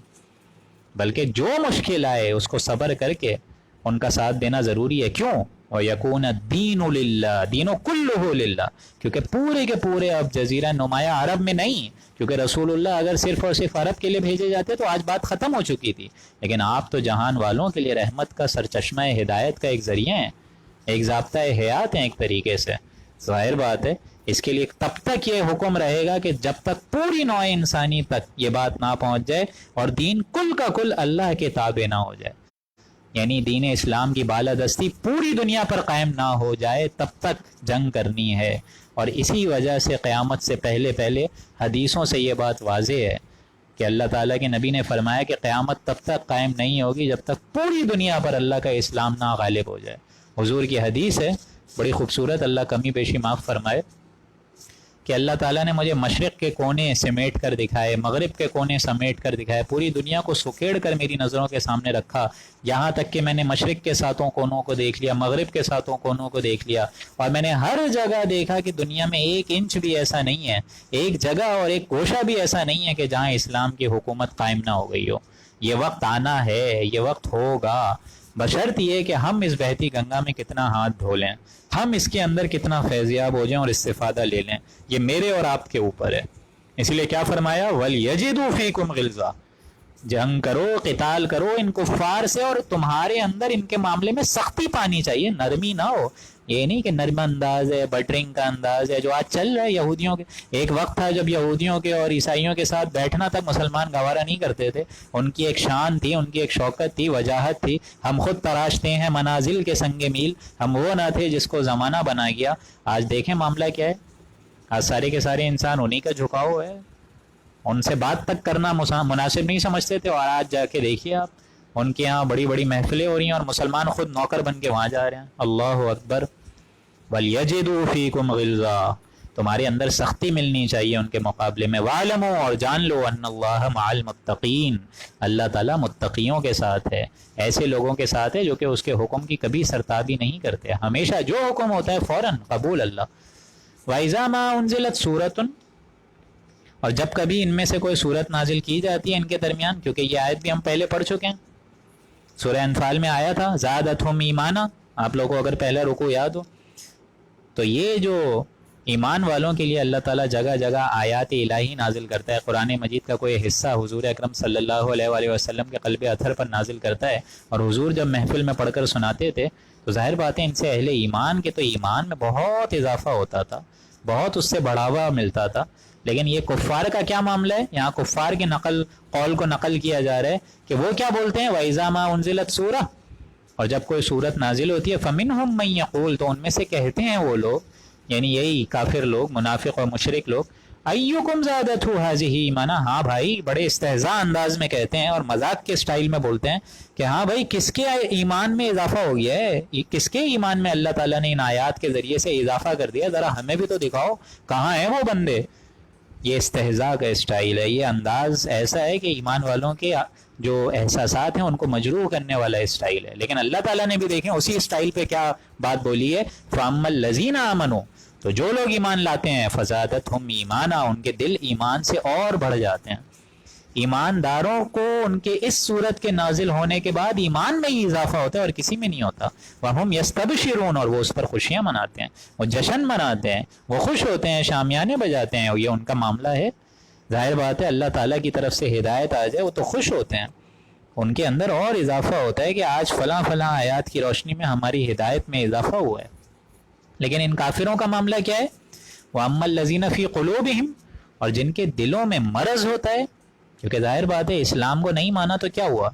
A: بلکہ جو مشکل آئے اس کو صبر کر کے ان کا ساتھ دینا ضروری ہے۔ کیوں؟ وَيَكُونَ الدِّينُ لِلَّهِ، دینُ كُلُّهُ لِلَّهِ، کیونکہ پورے کے پورے اب جزیرہ نمایاں عرب میں نہیں، کیونکہ رسول اللہ اگر صرف اور صرف عرب کے لیے بھیجے جاتے تو آج بات ختم ہو چکی تھی، لیکن آپ تو جہان والوں کے لیے رحمت کا سرچشمہ ہدایت کا ایک ذریعہ ہیں، ایک ضابطہ حیات ہیں ایک طریقے سے۔ ظاہر بات ہے اس کے لیے تب تک یہ حکم رہے گا کہ جب تک پوری نوع انسانی تک یہ بات نہ پہنچ جائے اور دین کل کا کل اللہ کے تابع نہ ہو جائے، یعنی دین اسلام کی بالادستی پوری دنیا پر قائم نہ ہو جائے، تب تک جنگ کرنی ہے۔ اور اسی وجہ سے قیامت سے پہلے حدیثوں سے یہ بات واضح ہے کہ اللہ تعالیٰ کے نبی نے فرمایا کہ قیامت تب تک قائم نہیں ہوگی جب تک پوری دنیا پر اللہ کا اسلام نہ غالب ہو جائے۔ حضور کی حدیث ہے بڑی خوبصورت، اللہ کمی بیشی معاف فرمائے، کہ اللہ تعالیٰ نے مجھے مشرق کے کونے سمیٹ کر دکھائے، مغرب کے کونے سمیٹ کر دکھائے، پوری دنیا کو سکیڑ کر میری نظروں کے سامنے رکھا، یہاں تک کہ میں نے مشرق کے ساتوں کونوں کو دیکھ لیا، مغرب کے ساتوں کونوں کو دیکھ لیا، اور میں نے ہر جگہ دیکھا کہ دنیا میں ایک انچ بھی ایسا نہیں ہے، ایک جگہ اور ایک گوشہ بھی ایسا نہیں ہے کہ جہاں اسلام کی حکومت قائم نہ ہو گئی ہو۔ یہ وقت آنا ہے، یہ وقت ہوگا، بشرط یہ کہ ہم اس بہتی گنگا میں کتنا ہاتھ دھو لیں، ہم اس کے اندر کتنا فیضیاب ہو جائیں اور استفادہ لے لیں، یہ میرے اور آپ کے اوپر ہے۔ اس لیے کیا فرمایا؟ وَلْيَجِدُوا فِيكُمْ غِلْظَةً، جنگ کرو، قتال کرو ان کفار سے، اور تمہارے اندر ان کے معاملے میں سختی پانی چاہیے، نرمی نہ ہو۔ یہ نہیں کہ نرم انداز ہے، بٹرنگ کا انداز ہے جو آج چل رہا ہے یہودیوں کے۔ ایک وقت تھا جب یہودیوں کے اور عیسائیوں کے ساتھ بیٹھنا تک مسلمان گوارا نہیں کرتے تھے، ان کی ایک شان تھی، ان کی ایک شوکت تھی، وجاہت تھی۔ ہم خود تراشتے ہیں منازل کے سنگ میل، ہم وہ نہ تھے جس کو زمانہ بنا گیا۔ آج دیکھیں معاملہ کیا ہے، آج سارے کے سارے انسان انہی کا جھکاؤ ہے، ان سے بات تک کرنا مناسب نہیں سمجھتے تھے، اور آج جا کے دیکھیے آپ ان کے یہاں بڑی بڑی محفلیں ہو رہی ہیں اور مسلمان خود نوکر بن کے وہاں جا رہے ہیں۔ اللہ اکبر۔ وَلْيَجِدُوا فِيكُمْ غِلْظَةً، تمہارے اندر سختی ملنی چاہیے ان کے مقابلے میں۔ وَاعْلَمُوا، اور جان لو، أَنَّ اللَّهَ مَعَ الْمُتَّقِينَ، اللہ تعالیٰ متقیوں کے ساتھ ہے، ایسے لوگوں کے ساتھ ہے جو کہ اس کے حکم کی کبھی سرتابی نہیں کرتے، ہمیشہ جو حکم ہوتا ہے فوراً قبول اللہ۔ وَإِذَا مَا أُنزِلَتْ سُورَةٌ، اور جب کبھی ان میں سے کوئی صورت نازل کی جاتی ہے ان کے درمیان، کیونکہ یہ آیت بھی ہم پہلے پڑھ چکے ہیں، سورہ انفال میں آیا تھا زادتہم ایمانا، آپ لوگوں کو اگر پہلا رکوع یاد ہو تو یہ جو ایمان والوں کے لیے اللہ تعالیٰ جگہ جگہ آیات الہی نازل کرتا ہے، قرآن مجید کا کوئی حصہ حضور اکرم صلی اللہ علیہ وآلہ وسلم کے قلب اطہر پر نازل کرتا ہے، اور حضور جب محفل میں پڑھ کر سناتے تھے تو ظاہر بات ہے ان سے اہل ایمان کے تو ایمان میں بہت اضافہ ہوتا تھا، بہت اس سے بڑھاوا ملتا تھا۔ لیکن یہ کفار کا کیا معاملہ ہے؟ یہاں کفار کے قول کو نقل کیا جا رہا ہے کہ وہ کیا بولتے ہیں وَإِذَا مَا أُنزِلَتْ سورہ، اور جب کوئی صورت نازل ہوتی ہے فَمِنْهُمْ مَن يَقُولُ، تو ان میں سے کہتے ہیں وہ لوگ، یعنی یہی کافر لوگ، منافق اور مشرک لوگ، اَيُّكُمْ زَادَتْهُ هَٰذِهِ ایمانا، ہاں بھائی بڑے استہزاء انداز میں کہتے ہیں اور مذاق کے سٹائل میں بولتے ہیں کہ ہاں بھائی کس کے ایمان میں اضافہ ہو گیا ہے، کس کے ایمان میں اللہ تعالیٰ نے ان آیات کے ذریعے سے اضافہ کر دیا، ذرا ہمیں بھی تو دکھاؤ کہاں ہیں وہ بندے۔ یہ استہزاء کا اسٹائل ہے، یہ انداز ایسا ہے کہ ایمان والوں کے جو احساسات ہیں ان کو مجروح کرنے والا اسٹائل ہے۔ لیکن اللہ تعالیٰ نے بھی دیکھیں اسی اسٹائل پہ کیا بات بولی ہے، فَأَمَّا الَّذِينَ آمَنُوا، تو جو لوگ ایمان لاتے ہیں فَزَادَتْهُمْ ایمانا، ان کے دل ایمان سے اور بڑھ جاتے ہیں۔ ایمانداروں کو ان کے اس صورت کے نازل ہونے کے بعد ایمان میں ہی اضافہ ہوتا ہے اور کسی میں نہیں ہوتا۔ وَهُمْ يَسْتَبْشِرُونَ، اور وہ اس پر خوشیاں مناتے ہیں، وہ جشن مناتے ہیں، وہ خوش ہوتے ہیں، شامیانے بجاتے ہیں، یہ ان کا معاملہ ہے۔ ظاہر بات ہے اللہ تعالیٰ کی طرف سے ہدایت آ جائے وہ تو خوش ہوتے ہیں، ان کے اندر اور اضافہ ہوتا ہے کہ آج فلاں فلاں آیات کی روشنی میں ہماری ہدایت میں اضافہ ہوا ہے۔ لیکن ان کافروں کا معاملہ کیا ہے؟ وَأَمَّا الَّذِينَ فِي قُلُوبِهِمْ، اور جن کے دلوں میں مرض ہوتا ہے، کیونکہ ظاہر بات ہے اسلام کو نہیں مانا تو کیا ہوا،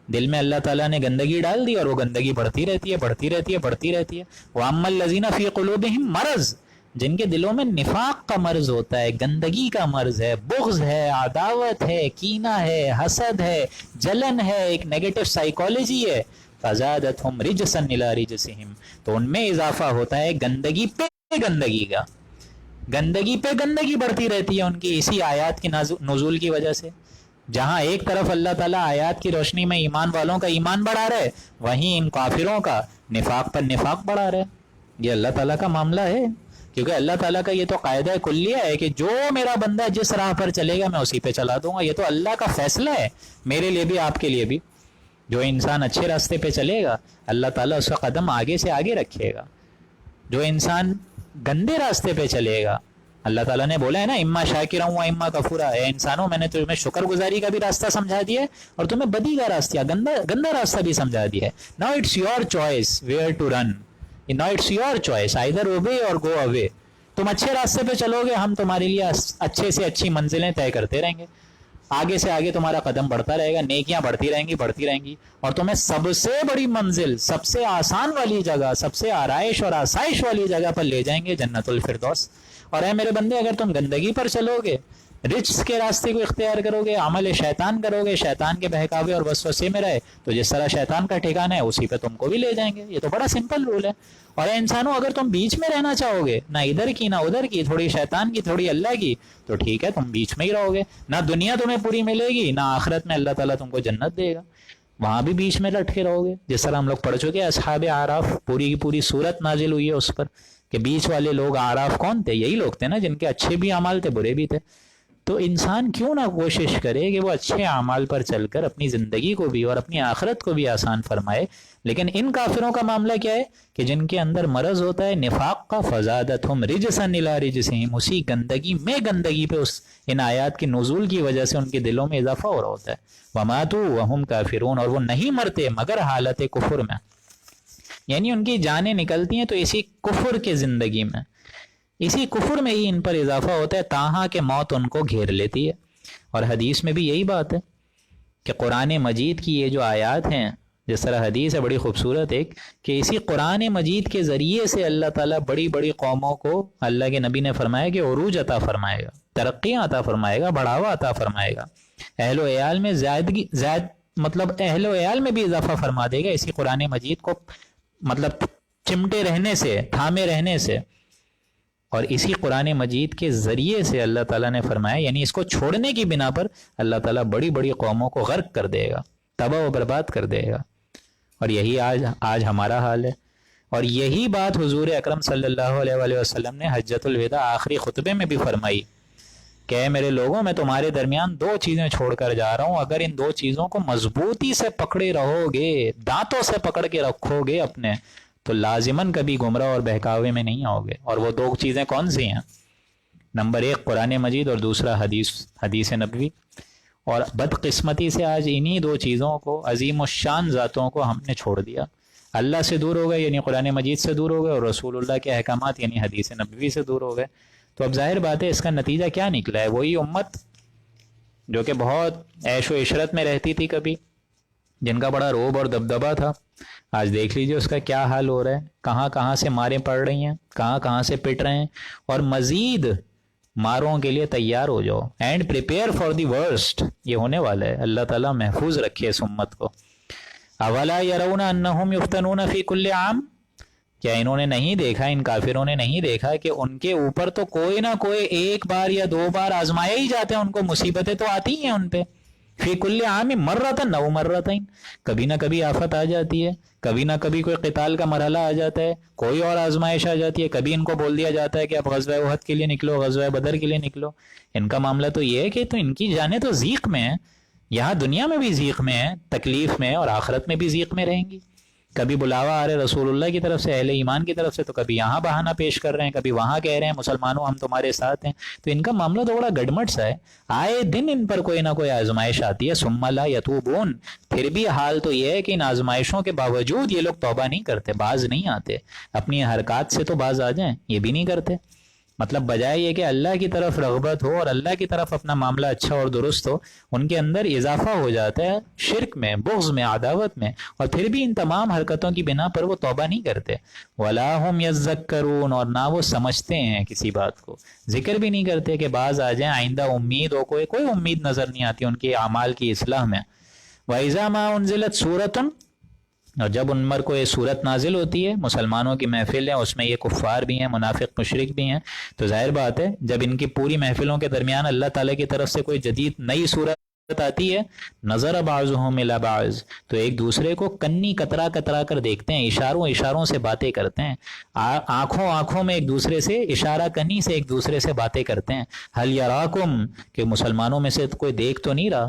A: دل میں اللہ تعالیٰ نے گندگی ڈال دی اور وہ گندگی بڑھتی رہتی ہے بڑھتی رہتی ہے بڑھتی رہتی ہے۔ وَأَمَّا الَّذِينَ فِي قُلُوبِهِمْ مرض، جن کے دلوں میں نفاق کا مرض ہوتا ہے، گندگی کا مرض ہے، بغض ہے، عداوت ہے، کینہ ہے، حسد ہے، جلن ہے، ایک نیگیٹو سائیکالوجی ہے، فَزَادَتْهُمْ رِجْسًا إِلَىٰ رِجْسِهِمْ، تو ان میں اضافہ ہوتا ہے گندگی پہ گندگی کا، گندگی پہ گندگی بڑھتی رہتی ہے ان کی اسی آیات کی نزول کی وجہ سے۔ جہاں ایک طرف اللہ تعالیٰ آیات کی روشنی میں ایمان والوں کا ایمان بڑھا رہے، وہیں ان کافروں کا نفاق پر نفاق بڑھا رہے۔ یہ اللہ تعالیٰ کا معاملہ ہے، کیونکہ اللہ تعالیٰ کا یہ تو قاعدہ کلیہ ہے کہ جو میرا بندہ جس راہ پر چلے گا میں اسی پہ چلا دوں گا۔ یہ تو اللہ کا فیصلہ ہے میرے لیے بھی آپ کے لیے بھی۔ جو انسان اچھے راستے پہ چلے گا اللہ تعالیٰ اس کا قدم آگے سے آگے رکھے گا، جو انسان گندے راستے پہ چلے گا اللہ تعالیٰ نے بولا ہے نا اما شاکرا و اما کفورا، اے انسانوں میں نے تمہیں شکر گزاری کا بھی راستہ سمجھا دیا ہے اور تمہیں بدی کا راستہ گندا راستہ بھی سمجھا دیا ہے۔ Now it's your choice where to run, now it's your choice either obey or go اوے۔ تم اچھے راستے پہ چلو گے ہم تمہارے لیے اچھے سے اچھی منزلیں طے کرتے رہیں گے، آگے سے آگے تمہارا قدم بڑھتا رہے گا، نیکیاں بڑھتی رہیں گی اور تمہیں سب سے بڑی منزل، سب سے آسان والی جگہ، سب سے آرائش اور آسائش والی جگہ پر لے جائیں گے، جنت الفردوس۔ اور اے میرے بندے اگر تم گندگی پر چلو گے، رچس کے راستے کو اختیار کرو گے، عمل شیطان کرو گے، شیطان کے بہکاوے اور وسوسے میں رہے تو جس طرح شیطان کا ٹھکانہ ہے اسی پہ تم کو بھی لے جائیں گے۔ یہ تو بڑا سمپل رول ہے۔ اور اے انسانوں اگر تم بیچ میں رہنا چاہو گے، نہ ادھر کی نہ ادھر کی، تھوڑی شیطان کی تھوڑی اللہ کی، تو ٹھیک ہے تم بیچ میں ہی رہو گے، نہ دنیا تمہیں پوری ملے گی نہ آخرت میں اللہ تعالیٰ تم کو جنت دے گا، وہاں بھی بیچ میں لٹکے رہو گے۔ جس طرح ہم لوگ پڑھ چکے اصحاب اعراف، پوری کی پوری صورت نازل ہوئی ہے اس پر کہ بیچ والے لوگ اعراف کون تھے؟ یہی لوگ تھے نا جن کے اچھے بھی اعمال تھے برے بھی تھے۔ تو انسان کیوں نہ کوشش کرے کہ وہ اچھے اعمال پر چل کر اپنی زندگی کو بھی اور اپنی آخرت کو بھی آسان فرمائے۔ لیکن ان کافروں کا معاملہ کیا ہے کہ جن کے اندر مرض ہوتا ہے نفاق کا، فزادتہم رجسا الی رجسہم، اسی گندگی میں گندگی پہ ان آیات کی نزول کی وجہ سے ان کے دلوں میں اضافہ ہو رہا ہوتا ہے۔ وماتوا وہم کافرون، اور وہ نہیں مرتے مگر حالت کفر میں، یعنی ان کی جانیں نکلتی ہیں تو اسی کفر کے زندگی میں، اسی کفر میں ہی ان پر اضافہ ہوتا ہے، تاہاں کہ موت ان کو گھیر لیتی ہے۔ اور حدیث میں بھی یہی بات ہے کہ قرآن مجید کی یہ جو آیات ہیں، جس طرح حدیث ہے بڑی خوبصورت ایک، کہ اسی قرآن مجید کے ذریعے سے اللہ تعالیٰ بڑی بڑی قوموں کو، اللہ کے نبی نے فرمایا کہ عروج عطا فرمائے گا، ترقیاں عطا فرمائے گا، بڑھاوا عطا فرمائے گا، اہل و عیال میں مطلب اہل و عیال میں بھی اضافہ فرما دے گا اسی قرآن مجید کو مطلب چمٹے رہنے سے، تھامے رہنے سے۔ اور اسی قرآن مجید کے ذریعے سے اللہ تعالیٰ نے فرمایا، یعنی اس کو چھوڑنے کی بنا پر اللہ تعالیٰ بڑی بڑی قوموں کو غرق کر دے گا، تباہ و برباد کر دے گا۔ اور یہی آج ہمارا حال ہے۔ اور یہی بات حضور اکرم صلی اللہ علیہ وآلہ وسلم نے حجۃ الوداع آخری خطبے میں بھی فرمائی کہ اے میرے لوگوں، میں تمہارے درمیان دو چیزیں چھوڑ کر جا رہا ہوں، اگر ان دو چیزوں کو مضبوطی سے پکڑے رہو گے، دانتوں سے پکڑ کے رکھو گے اپنے، تو لازماً کبھی گمراہ اور بہکاوے میں نہیں آؤ گے۔ اور وہ دو چیزیں کون سی ہیں؟ نمبر ایک قرآن مجید اور دوسرا حدیث نبوی۔ اور بدقسمتی سے آج انہی دو چیزوں کو، عظیم الشان ذاتوں کو ہم نے چھوڑ دیا۔ اللہ سے دور ہو گئے یعنی قرآن مجید سے دور ہو گئے، اور رسول اللہ کے احکامات یعنی حدیث نبوی سے دور ہو گئے۔ تو اب ظاہر بات ہے اس کا نتیجہ کیا نکلا ہے؟ وہی امت جو کہ بہت عیش و عشرت میں رہتی تھی کبھی، جن کا بڑا روب اور دبدبا تھا، آج دیکھ لیجئے اس کا کیا حال ہو رہا ہے، کہاں کہاں سے ماریں پڑ رہی ہیں، کہاں کہاں سے پٹ رہے ہیں، اور مزید ماروں کے لیے تیار ہو جاؤ، and prepare for the worst, یہ ہونے والا ہے۔ اللہ تعالیٰ محفوظ رکھے اس امت کو۔ اولا یرون انہم یفتنون فی کل عام، کیا انہوں نے نہیں دیکھا، ان کافروں نے نہیں دیکھا کہ ان کے اوپر تو کوئی نہ کوئی ایک بار یا دو بار آزمائے ہی جاتے ہیں، ان کو مصیبتیں تو آتی ہیں ان پہ، فی کل عام مرتن او مرتین، کبھی نہ کبھی آفت آ جاتی ہے، کبھی نہ کبھی کوئی قتال کا مرحلہ آ جاتا ہے، کوئی اور آزمائش آ جاتی ہے، کبھی ان کو بول دیا جاتا ہے کہ اب غزوہ احد کے لیے نکلو، غزوہ بدر کے لیے نکلو۔ ان کا معاملہ تو یہ ہے کہ تو ان کی جانیں تو ضیق میں ہیں، یہاں دنیا میں بھی ضیق میں ہیں، تکلیف میں، اور آخرت میں بھی ضیق میں رہیں گی۔ کبھی بلاوا آ رہے رسول اللہ کی طرف سے، اہل ایمان کی طرف سے، تو کبھی یہاں بہانہ پیش کر رہے ہیں، کبھی وہاں کہہ رہے ہیں مسلمانوں ہم تمہارے ساتھ ہیں۔ تو ان کا معاملہ تو بڑا گڑمٹ سا ہے، آئے دن ان پر کوئی نہ کوئی آزمائش آتی ہے، ثم لا یتوبون، پھر بھی حال تو یہ ہے کہ ان آزمائشوں کے باوجود یہ لوگ توبہ نہیں کرتے، باز نہیں آتے، اپنی حرکات سے تو باز آ جائیں، یہ بھی نہیں کرتے۔ مطلب بجائے یہ کہ اللہ کی طرف رغبت ہو اور اللہ کی طرف اپنا معاملہ اچھا اور درست ہو، ان کے اندر اضافہ ہو جاتا ہے شرک میں، بغض میں، عداوت میں، اور پھر بھی ان تمام حرکتوں کی بنا پر وہ توبہ نہیں کرتے۔ وَلَا هُمْ يَذَّكَّرُونَ، اور نہ وہ سمجھتے ہیں کسی بات کو، ذکر بھی نہیں کرتے کہ بعض آ جائیں، آئندہ امید ہو، کوئی امید نظر نہیں آتی ان کے اعمال کی اصلاح میں۔ وَإِذَا مَا أُنزِلَتْ سُورَةٌ، اور جب ان پر کوئی صورت نازل ہوتی ہے، مسلمانوں کی محفل ہے، اس میں یہ کفار بھی ہیں، منافق مشرک بھی ہیں، تو ظاہر بات ہے جب ان کی پوری محفلوں کے درمیان اللہ تعالیٰ کی طرف سے کوئی جدید نئی صورت آتی ہے، نظر بعضهم الى بعض، تو ایک دوسرے کو کنی کترا کترا کر دیکھتے ہیں، اشاروں سے باتیں کرتے ہیں، آنکھوں میں ایک دوسرے سے اشارہ کنی سے ایک دوسرے سے باتیں کرتے ہیں، حل یراکم، کہ مسلمانوں میں سے کوئی دیکھ تو نہیں رہا۔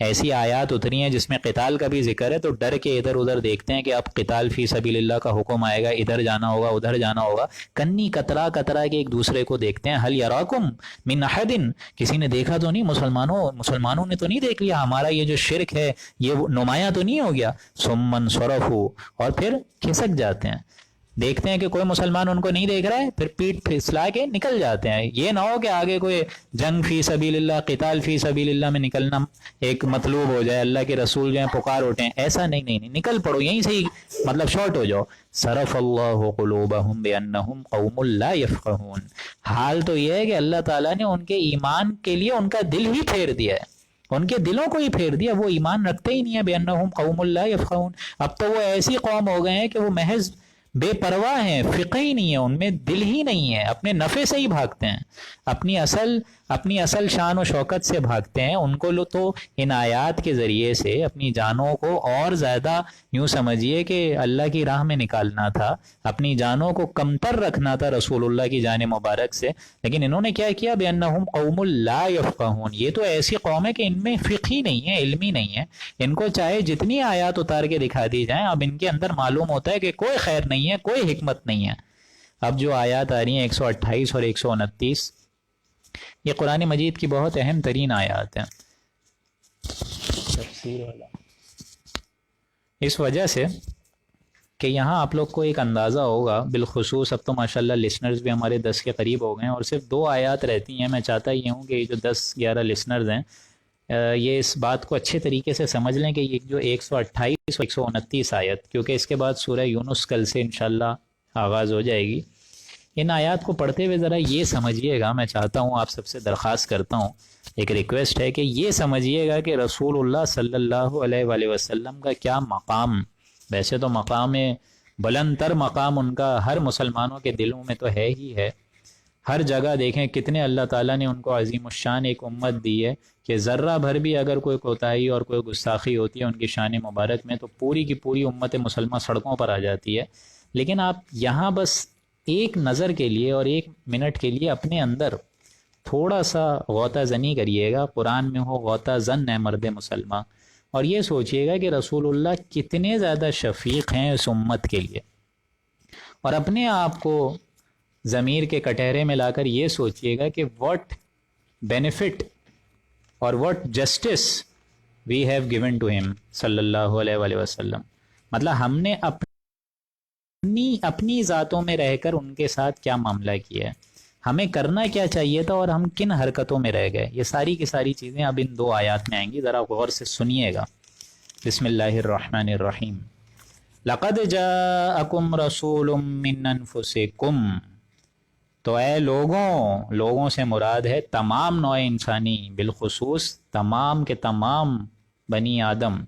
A: ایسی آیات اتری ہیں جس میں قتال کا بھی ذکر ہے، تو ڈر کے ادھر ادھر دیکھتے ہیں کہ اب قتال فی سبیل اللہ کا حکم آئے گا، ادھر جانا ہوگا، ادھر جانا ہوگا، کنی کترا کترا کے ایک دوسرے کو دیکھتے ہیں۔ حل یراکم من احد، کسی نے دیکھا تو نہیں، مسلمانوں نے تو نہیں دیکھ لیا ہمارا یہ جو شرک ہے یہ نمایاں تو نہیں ہو گیا؟ ثم انصرفوا، اور پھر کھسک جاتے ہیں، دیکھتے ہیں کہ کوئی مسلمان ان کو نہیں دیکھ رہا ہے، پھر پیٹ پھسلا کے نکل جاتے ہیں۔ یہ نہ ہو کہ آگے کوئی جنگ فی سبیل اللہ، قتال فی سبیل اللہ میں نکلنا ایک مطلوب ہو جائے، اللہ کے رسول جو ہیں پکار اٹھیں، ایسا نہیں، نکل پڑو یہیں سے ہی، مطلب شارٹ ہو جاؤ۔ صرف اللہ قلوبہم بانہم قوم لا یفقہون، حال تو یہ ہے کہ اللہ تعالیٰ نے ان کے ایمان کے لیے ان کا دل ہی پھیر دیا ہے، ان کے دلوں کو ہی پھیر دیا، وہ ایمان رکھتے ہی نہیں ہے۔ بانہم قوم لا یفقہون، اب تو وہ ایسی قوم ہو گئے ہیں کہ وہ محض بے پرواہ ہیں، فقہ ہی نہیں ہے ان میں، دل ہی نہیں ہے، اپنے نفع سے ہی بھاگتے ہیں، اپنی اصل شان و شوکت سے بھاگتے ہیں۔ ان کو تو ان آیات کے ذریعے سے اپنی جانوں کو اور زیادہ یوں سمجھیے کہ اللہ کی راہ میں نکالنا تھا، اپنی جانوں کو کمتر رکھنا تھا رسول اللہ کی جان مبارک سے، لیکن انہوں نے کیا کیا؟ بِأَنَّهُمْ قَوْمٌ لَا يَفْقَهُونَ، یہ تو ایسی قوم ہے کہ ان میں فقہ ہی نہیں ہے، علم ہی نہیں ہے، ان کو چاہے جتنی آیات اتار کے دکھا دی جائیں، اب ان کے اندر معلوم ہوتا ہے کہ کوئی خیر نہیں ہے، کوئی حکمت نہیں ہے۔ اب جو آیات آ رہی ہیں 128 اور 129، یہ قرآن مجید کی بہت اہم ترین آیات ہیں، تفسیر والا، اس وجہ سے کہ یہاں آپ لوگ کو ایک اندازہ ہوگا، بالخصوص اب تو ماشاءاللہ لسنرز بھی ہمارے 10 کے قریب ہو گئے ہیں، اور صرف 2 آیات رہتی ہیں۔ میں چاہتا یہ ہوں کہ یہ جو 10-11 لسنرز ہیں یہ اس بات کو اچھے طریقے سے سمجھ لیں کہ یہ جو 128 اور 129 آیت، کیونکہ اس کے بعد سورہ یونس کل سے انشاءاللہ آغاز ہو جائے گی، ان آیات کو پڑھتے ہوئے ذرا یہ سمجھیے گا، میں چاہتا ہوں آپ سب سے درخواست کرتا ہوں، ایک ریکویسٹ ہے کہ یہ سمجھیے گا کہ رسول اللہ صلی اللہ علیہ وآلہ وسلم کا کیا مقام، ویسے تو مقام بلند تر مقام ان کا ہر مسلمانوں کے دلوں میں تو ہے ہی ہے، ہر جگہ دیکھیں کتنے اللہ تعالیٰ نے ان کو عظیم الشان ایک امت دی ہے کہ ذرہ بھر بھی اگر کوئی کوتاہی اور کوئی گستاخی ہوتی ہے ان کی شان مبارک میں تو پوری کی پوری امت مسلمہ سڑکوں پر آ جاتی ہے۔ لیکن آپ یہاں بس ایک نظر کے لیے اور 1 منٹ کے لیے اپنے اندر تھوڑا سا غوطہ زنی کریے گا، قرآن میں ہو غوطہ زن ہے مرد مسلمہ، اور یہ سوچئے گا کہ رسول اللہ کتنے زیادہ شفیق ہیں اس امت کے لیے، اور اپنے آپ کو ضمیر کے کٹہرے میں لا کر یہ سوچئے گا کہ واٹ بینیفٹ اور what justice we have given to ہم صلی اللہ علیہ وآلہ وسلم، مطلب ہم نے اپنی ذاتوں میں رہ کر ان کے ساتھ کیا معاملہ کیا ہے۔ ہمیں کرنا کیا چاہیے تھا اور ہم کن حرکتوں میں رہ گئے، یہ ساری کی ساری چیزیں اب ان 2 آیات میں آئیں گی، ذرا غور سے سنیے گا۔ بسم اللہ الرحمن الرحیم۔ لقد جاءکم رسول من انفسکم، تو اے لوگوں سے مراد ہے تمام نوع انسانی، بالخصوص تمام کے تمام بنی آدم۔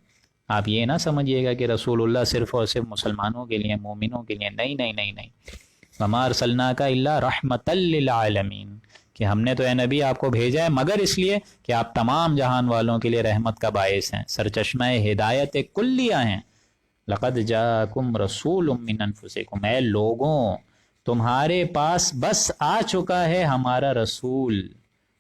A: آپ یہ نہ سمجھیے گا کہ رسول اللہ صرف اور صرف مسلمانوں کے لیے، مومنوں کے لیے، نہیں نہیں نہیں نہیں۔ وما ارسلناک الا رحمۃ للعالمین، کہ ہم نے تو اے نبی آپ کو بھیجا ہے مگر اس لیے کہ آپ تمام جہان والوں کے لیے رحمت کا باعث ہیں، سرچشمہ ہدایت کلیہ ہیں۔ لقد جاءکم رسول من انفسکم، اے لوگوں تمہارے پاس بس آ چکا ہے ہمارا رسول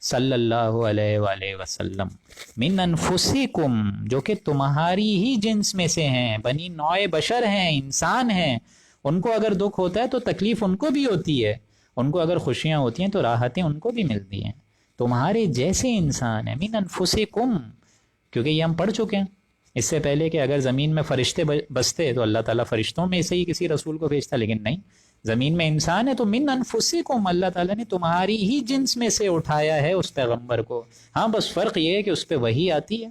A: صلی اللہ علیہ وآلہ وسلم، من انفسکم، جو کہ تمہاری ہی جنس میں سے ہیں، بنی نوع بشر ہیں، انسان ہیں۔ ان کو اگر دکھ ہوتا ہے تو تکلیف ان کو بھی ہوتی ہے، ان کو اگر خوشیاں ہوتی ہیں تو راحتیں ان کو بھی ملتی ہیں، تمہارے جیسے انسان ہیں، من انفسکم، کیونکہ یہ ہم پڑھ چکے ہیں اس سے پہلے کہ اگر زمین میں فرشتے بستے تو اللہ تعالیٰ فرشتوں میں سے ہی کسی رسول کو بھیجتا، لیکن نہیں، زمین میں انسان ہے تو من انفسکم، اللہ تعالیٰ نے تمہاری ہی جنس میں سے اٹھایا ہے اس پیغمبر کو۔ ہاں بس فرق یہ ہے کہ اس پہ وحی آتی ہے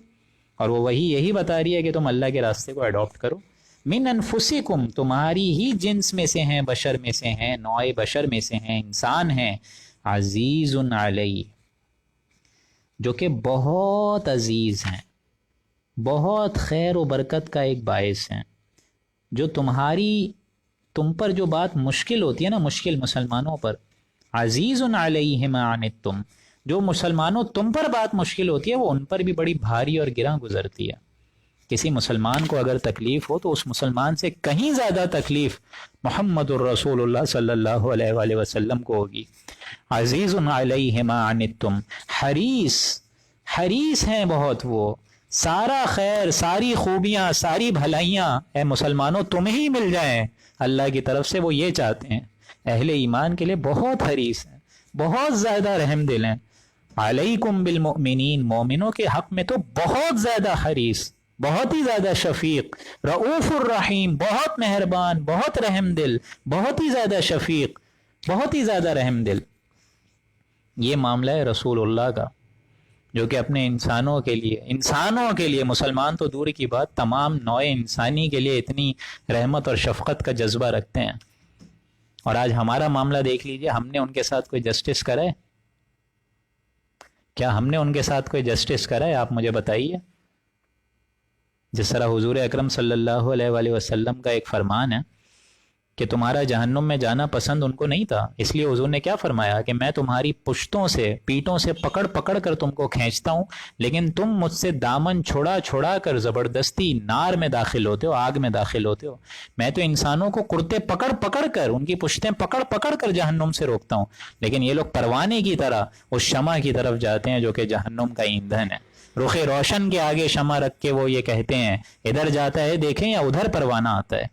A: اور وہ وحی یہی بتا رہی ہے کہ تم اللہ کے راستے کو اڈاپٹ کرو۔ من انفسکم، تمہاری ہی جنس میں سے ہیں، بشر میں سے ہیں، نوع بشر میں سے ہیں، انسان ہیں۔ عزیز علیہ، جو کہ بہت عزیز ہیں، بہت خیر و برکت کا ایک باعث ہیں، جو تم پر جو بات مشکل ہوتی ہے نا، مشکل مسلمانوں پر، عزیز علیہ ما عنتم، جو مسلمانوں تم پر بات مشکل ہوتی ہے وہ ان پر بھی بڑی بھاری اور گراں گزرتی ہے۔ کسی مسلمان کو اگر تکلیف ہو تو اس مسلمان سے کہیں زیادہ تکلیف محمد الرسول اللہ صلی اللہ علیہ وآلہ وسلم کو ہوگی۔ عزیز علیہ ما عنتم، حریص ہیں بہت وہ، سارا خیر، ساری خوبیاں، ساری بھلائیاں اے مسلمانوں تمہیں ہی مل جائیں، اللہ کی طرف سے وہ یہ چاہتے ہیں۔ اہل ایمان کے لیے بہت حریص ہیں، بہت زیادہ رحم دل ہیں۔ علیکم بالمؤمنین، مومنوں کے حق میں تو بہت زیادہ حریص، بہت ہی زیادہ شفیق، رؤوف الرحیم، بہت مہربان، بہت رحم دل، بہت ہی زیادہ شفیق، بہت ہی زیادہ رحم دل۔ یہ معاملہ ہے رسول اللہ کا، جو کہ اپنے انسانوں کے لیے مسلمان تو دور کی بات، تمام نوع انسانی کے لیے اتنی رحمت اور شفقت کا جذبہ رکھتے ہیں۔ اور آج ہمارا معاملہ دیکھ لیجئے، ہم نے ان کے ساتھ کوئی جسٹس کرا ہے؟ کیا ہم نے ان کے ساتھ کوئی جسٹس کرا ہے؟ آپ مجھے بتائیے۔ جس طرح حضور اکرم صلی اللہ علیہ وآلہ وسلم کا ایک فرمان ہے کہ تمہارا جہنم میں جانا پسند ان کو نہیں تھا، اس لیے حضور نے کیا فرمایا کہ میں تمہاری پشتوں سے، پیٹوں سے پکڑ کر تم کو کھینچتا ہوں، لیکن تم مجھ سے دامن چھڑا کر زبردستی نار میں داخل ہوتے ہو، آگ میں داخل ہوتے ہو۔ میں تو انسانوں کو کرتے پکڑ کر، ان کی پشتیں پکڑ کر جہنم سے روکتا ہوں، لیکن یہ لوگ پروانے کی طرح اس شمع کی طرف جاتے ہیں جو کہ جہنم کا ایندھن ہے۔ رخ روشن کے آگے شمع رکھ کے وہ یہ کہتے ہیں ادھر جاتا ہے دیکھیں یا ادھر پروانہ آتا ہے۔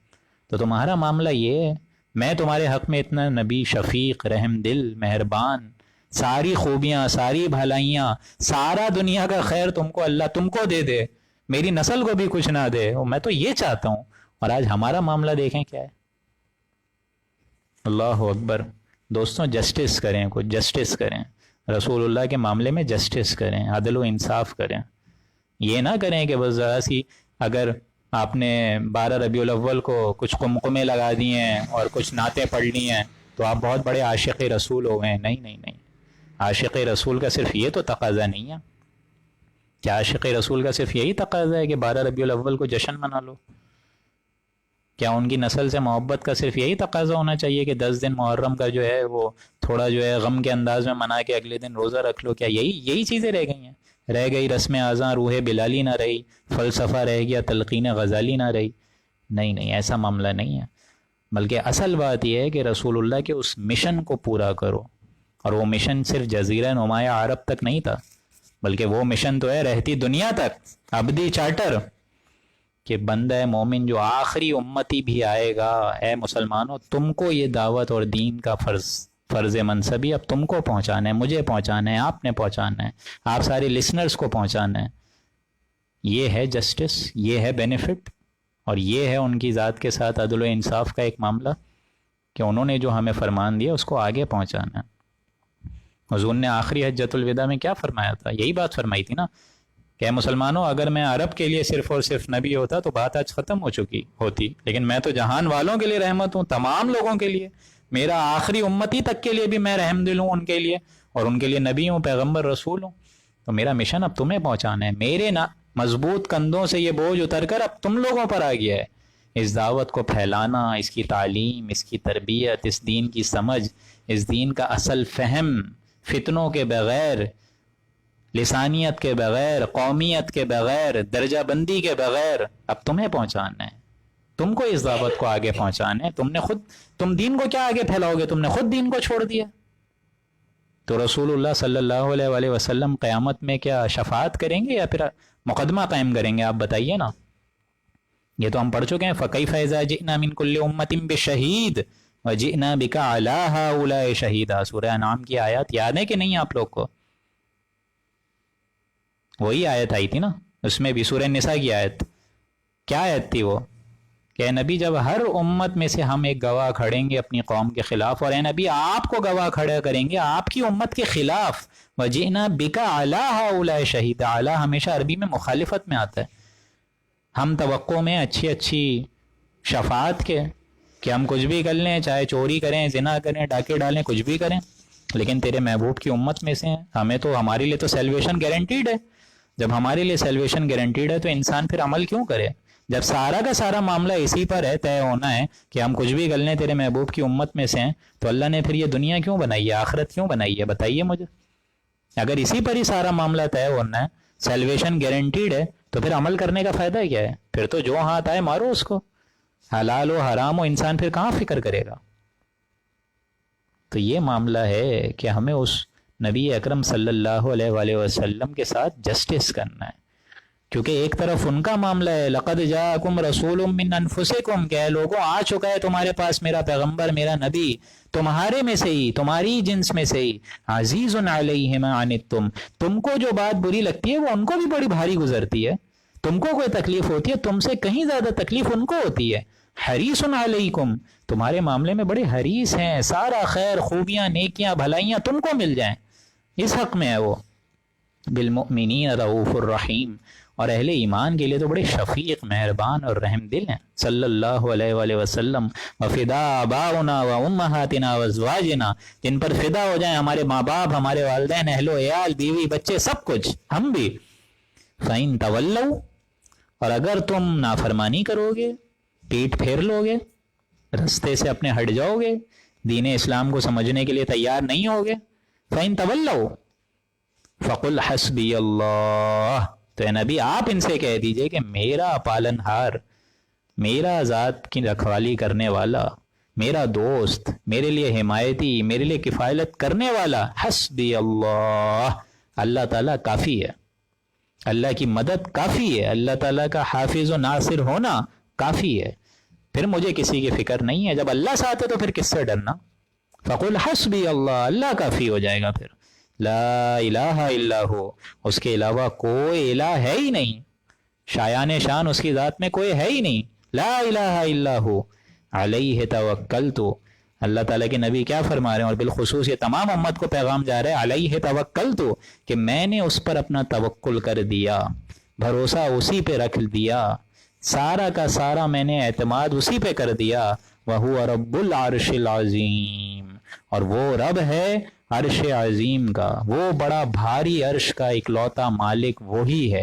A: تو تمہارا معاملہ یہ ہے، میں تمہارے حق میں اتنا نبی، شفیق، رحم دل، مہربان، ساری خوبیاں، ساری بھلائیاں، سارا دنیا کا خیر تم کو اللہ تم کو دے دے، میری نسل کو بھی کچھ نہ دے، میں تو یہ چاہتا ہوں۔ اور آج ہمارا معاملہ دیکھیں کیا ہے۔ اللہ اکبر۔ دوستوں جسٹس کریں، کچھ جسٹس کریں، رسول اللہ کے معاملے میں جسٹس کریں، عدل و انصاف کریں۔ یہ نہ کریں کہ بس ذرا سی اگر آپ نے 12 ربیع الاول کو کچھ قمقمے لگا دیے ہیں اور کچھ نعتیں پڑھ لی ہیں تو آپ بہت بڑے عاشق رسول ہو گئے ہیں۔ نہیں، عاشق رسول کا صرف یہ تو تقاضا نہیں ہے۔ کیا عاشق رسول کا صرف یہی تقاضا ہے کہ 12 ربیع الاول کو جشن منا لو؟ کیا ان کی نسل سے محبت کا صرف یہی تقاضا ہونا چاہیے کہ 10 دن محرم کا جو ہے وہ تھوڑا جو ہے غم کے انداز میں منا کے اگلے دن روزہ رکھ لو؟ کیا یہی چیزیں رہ گئی ہیں؟ رہ گئی رسم اذاں، روح بلالی نہ رہی، فلسفہ رہ گیا، تلقین غزالی نہ رہی؟ نہیں، ایسا معاملہ نہیں ہے، بلکہ اصل بات یہ ہے کہ رسول اللہ کے اس مشن کو پورا کرو۔ اور وہ مشن صرف جزیرہ نمایاں عرب تک نہیں تھا، بلکہ وہ مشن تو ہے رہتی دنیا تک، ابدی چارٹر، کہ بندہ مومن جو آخری امتی بھی آئے گا، اے مسلمانوں تم کو یہ دعوت اور دین کا فرض منصبی اب تم کو پہنچانا ہے، مجھے پہنچانا ہے، آپ نے پہنچانا ہے، آپ سارے لسنرز کو پہنچانا ہے۔ یہ ہے جسٹس، یہ ہے بینیفٹ، اور یہ ہے ان کی ذات کے ساتھ عدل و انصاف کا ایک معاملہ کہ انہوں نے جو ہمیں فرمان دیا اس کو آگے پہنچانا ہے۔ حضور نے آخری حجۃ الوداع میں کیا فرمایا تھا؟ یہی بات فرمائی تھی نا کہ مسلمانوں اگر میں عرب کے لیے صرف اور صرف نبی ہوتا تو بات آج ختم ہو چکی ہوتی، لیکن میں تو جہان والوں کے لیے رحمت ہوں، تمام لوگوں کے لیے، میرا آخری امتی تک کے لیے بھی میں رحم دل ہوں ان کے لیے، اور ان کے لیے نبی ہوں، پیغمبر، رسول ہوں۔ تو میرا مشن اب تمہیں پہنچانا ہے، میرے نا مضبوط کندھوں سے یہ بوجھ اتر کر اب تم لوگوں پر آ گیا ہے۔ اس دعوت کو پھیلانا، اس کی تعلیم، اس کی تربیت، اس دین کی سمجھ، اس دین کا اصل فہم، فتنوں کے بغیر، لسانیت کے بغیر، قومیت کے بغیر، درجہ بندی کے بغیر اب تمہیں پہنچانا ہے، تم کو اس دعوت کو آگے پہنچانا ہے۔ تم دین کو کیا آگے پھیلاؤ گے؟ تم نے خود دین کو چھوڑ دیا۔ تو رسول اللہ صلی اللہ علیہ وآلہ وسلم قیامت میں کیا شفاعت کریں گے یا پھر مقدمہ قائم کریں گے؟ آپ بتائیے نا۔ یہ تو ہم پڑھ چکے ہیں، فَكَيْفَ إِذَا جِئْنَا مِن كُلِّ أُمَّةٍ بِشَهِيدٍ وَجِئْنَا بِكَ عَلَىٰ هَٰؤُلَاءِ شَهِيدًا۔ سورہ انعام کی آیات یاد ہے کہ نہیں آپ لوگ کو؟ وہی آیت آئی تھی نا اس میں بھی، سورہ نساء کی آیت۔ کیا آیت تھی وہ؟ کہ اے نبی جب ہر امت میں سے ہم ایک گواہ کھڑیں گے اپنی قوم کے خلاف، اور اے نبی آپ کو گواہ کھڑا کریں گے آپ کی امت کے خلاف، وَجِئْنَا بِكَ عَلَىٰ هَٰؤُلَاءِ شَهِيدًا۔ عَلَىٰ ہمیشہ عربی میں مخالفت میں آتا ہے۔ ہم توقع میں اچھی شفاعت کے کہ ہم کچھ بھی کر لیں، چاہے چوری کریں، زنا کریں، ڈاکے ڈالیں، کچھ بھی کریں، لیکن تیرے محبوب کی امت میں سے ہیں، ہمارے لیے تو سیلویشن گارنٹیڈ ہے۔ جب ہمارے لیے سیلویشن گارنٹیڈ ہے تو انسان پھر عمل کیوں کرے؟ جب سارا کا سارا معاملہ اسی پر ہے، طے ہونا ہے کہ ہم کچھ بھی کر لیں تیرے محبوب کی امت میں سے ہیں، تو اللہ نے پھر یہ دنیا کیوں بنائی ہے، آخرت کیوں بنائی ہے؟ بتائیے مجھے۔ اگر اسی پر ہی سارا معاملہ طے ہونا ہے، سیلویشن گارنٹیڈ ہے، تو پھر عمل کرنے کا فائدہ کیا ہے؟ پھر تو جو ہاتھ آئے مارو اس کو، حلال ہو حرام ہو، انسان پھر کہاں فکر کرے گا؟ تو یہ معاملہ ہے کہ ہمیں اس نبی اکرم صلی اللہ علیہ وآلہ وسلم کے ساتھ جسٹس کرنا ہے، کیونکہ ایک طرف ان کا معاملہ ہے لقد جاءکم رسول من انفسکم، کہ اے لوگوں آ چکا ہے تمہارے پاس میرا پیغمبر، میرا نبی، تمہارے میں سے ہی، تمہاری جنس میں سے ہی، عزیز علیہ ما عنتم، تم کو جو بات بری لگتی ہے وہ ان کو بھی بڑی بھاری گزرتی ہے، تم کو کوئی تکلیف ہوتی ہے تم سے کہیں زیادہ تکلیف ان کو ہوتی ہے، حریص علیکم، تمہارے معاملے میں بڑے حریص ہیں، سارا خیر، خوبیاں، نیکیاں، بھلائیاں تم کو مل جائیں، اس حق میں ہے وہ۔ بالمؤمنین رؤوف الرحیم، اور اہل ایمان کے لیے تو بڑے شفیق، مہربان اور رحم دل ہیں، صلی اللہ علیہ وآلہ وسلم۔ وفدا آباؤنا و امہاتنا و ازواجنا، جن پر فدا ہو جائیں ہمارے ماں باپ، ہمارے والدین، اہل و عیال، بیوی بچے، سب کچھ، ہم بھی۔ فَإِن تَوَلَّوْا، اور اگر تم نافرمانی کرو گے، پیٹ پھیر لو گے، رستے سے اپنے ہٹ جاؤ گے، دین اسلام کو سمجھنے کے لیے تیار نہیں ہوگے، فَإِن تَوَلَّوْا فَقُلْ حَسْبِيَ اللَّهُ، تو اے نبی آپ ان سے کہہ دیجئے کہ میرا پالن ہار، میرا ذات کی رکھوالی کرنے والا، میرا دوست، میرے لیے حمایتی، میرے لیے کفایت کرنے والا، حسبی اللہ، اللہ تعالیٰ کافی ہے، اللہ کی مدد کافی ہے، اللہ تعالیٰ کا حافظ و ناصر ہونا کافی ہے، پھر مجھے کسی کی فکر نہیں ہے۔ جب اللہ ساتھ ہے تو پھر کس سے ڈرنا؟ فقل حسبی اللہ، اللہ کافی ہو جائے گا پھر، لا الہ الا ہو، اس کے علاوہ کوئی الہ ہے ہی نہیں، شایان شان اس کی ذات میں کوئی ہے ہی نہیں، لا الہ الا ہو، علیہ توکلت، اللہ تعالیٰ کے نبی کیا فرما رہے ہیں، اور بالخصوص یہ تمام امت کو پیغام جا رہا ہے، علیہ توکلت، کہ میں نے اس پر اپنا توکل کر دیا، بھروسہ اسی پہ رکھ دیا، سارا کا سارا میں نے اعتماد اسی پہ کر دیا، وَهُوَ رَبُّ الْعَرْشِ الْعَظِيمِ، اور وہ رب ہے عرش عظیم کا، وہ بڑا بھاری عرش کا اکلوتا مالک وہی ہے،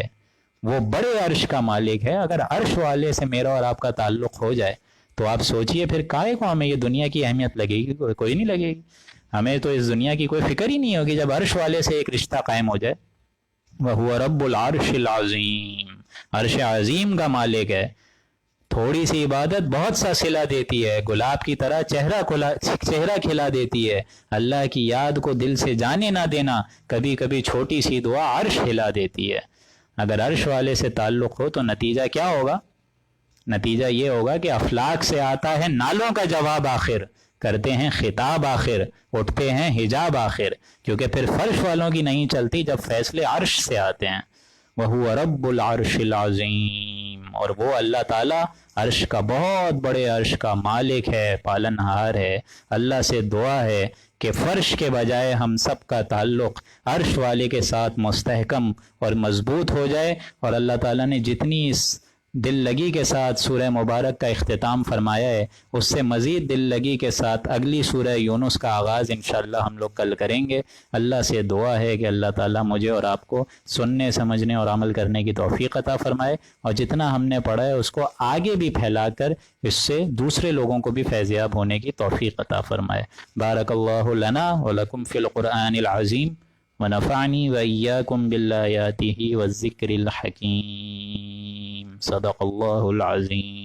A: وہ بڑے عرش کا مالک ہے۔ اگر عرش والے سے میرا اور آپ کا تعلق ہو جائے تو آپ سوچئے پھر کائے کو ہمیں یہ دنیا کی اہمیت لگے گی؟ کوئی نہیں لگے گی، ہمیں تو اس دنیا کی کوئی فکر ہی نہیں ہوگی جب عرش والے سے ایک رشتہ قائم ہو جائے۔ وَهُوَ رَبُّ الْعَرْشِ الْعَظِيمِ، عرش عظیم کا مالک ہے۔ تھوڑی سی عبادت بہت سا صلہ دیتی ہے، گلاب کی طرح چہرہ کھلا دیتی ہے، اللہ کی یاد کو دل سے جانے نہ دینا، کبھی کبھی چھوٹی سی دعا عرش ہلا دیتی ہے۔ اگر عرش والے سے تعلق ہو تو نتیجہ کیا ہوگا؟ نتیجہ یہ ہوگا کہ افلاک سے آتا ہے نالوں کا جواب آخر، کرتے ہیں خطاب آخر، اٹھتے ہیں حجاب آخر، کیونکہ پھر فرش والوں کی نہیں چلتی جب فیصلے عرش سے آتے ہیں۔ وَهُوَ رَبُّ الْعَرْشِ الْعَظِيمِ، اور وہ اللہ تعالیٰ عرش کا، بہت بڑے عرش کا مالک ہے، پالنہار ہے۔ اللہ سے دعا ہے کہ فرش کے بجائے ہم سب کا تعلق عرش والے کے ساتھ مستحکم اور مضبوط ہو جائے، اور اللہ تعالیٰ نے جتنی اس دل لگی کے ساتھ سورہ مبارک کا اختتام فرمایا ہے، اس سے مزید دل لگی کے ساتھ اگلی سورہ یونس کا آغاز انشاءاللہ ہم لوگ کل کریں گے۔ اللہ سے دعا ہے کہ اللہ تعالیٰ مجھے اور آپ کو سننے، سمجھنے اور عمل کرنے کی توفیق عطا فرمائے، اور جتنا ہم نے پڑھا ہے اس کو آگے بھی پھیلا کر اس سے دوسرے لوگوں کو بھی فیضیاب ہونے کی توفیق عطا فرمائے۔ بارک اللہ لنا ولکم فی القرآن العظیم ونفعنی وإیاکم بالآیاتہ والذکر الحکیم۔ صدق اللہ العظیم۔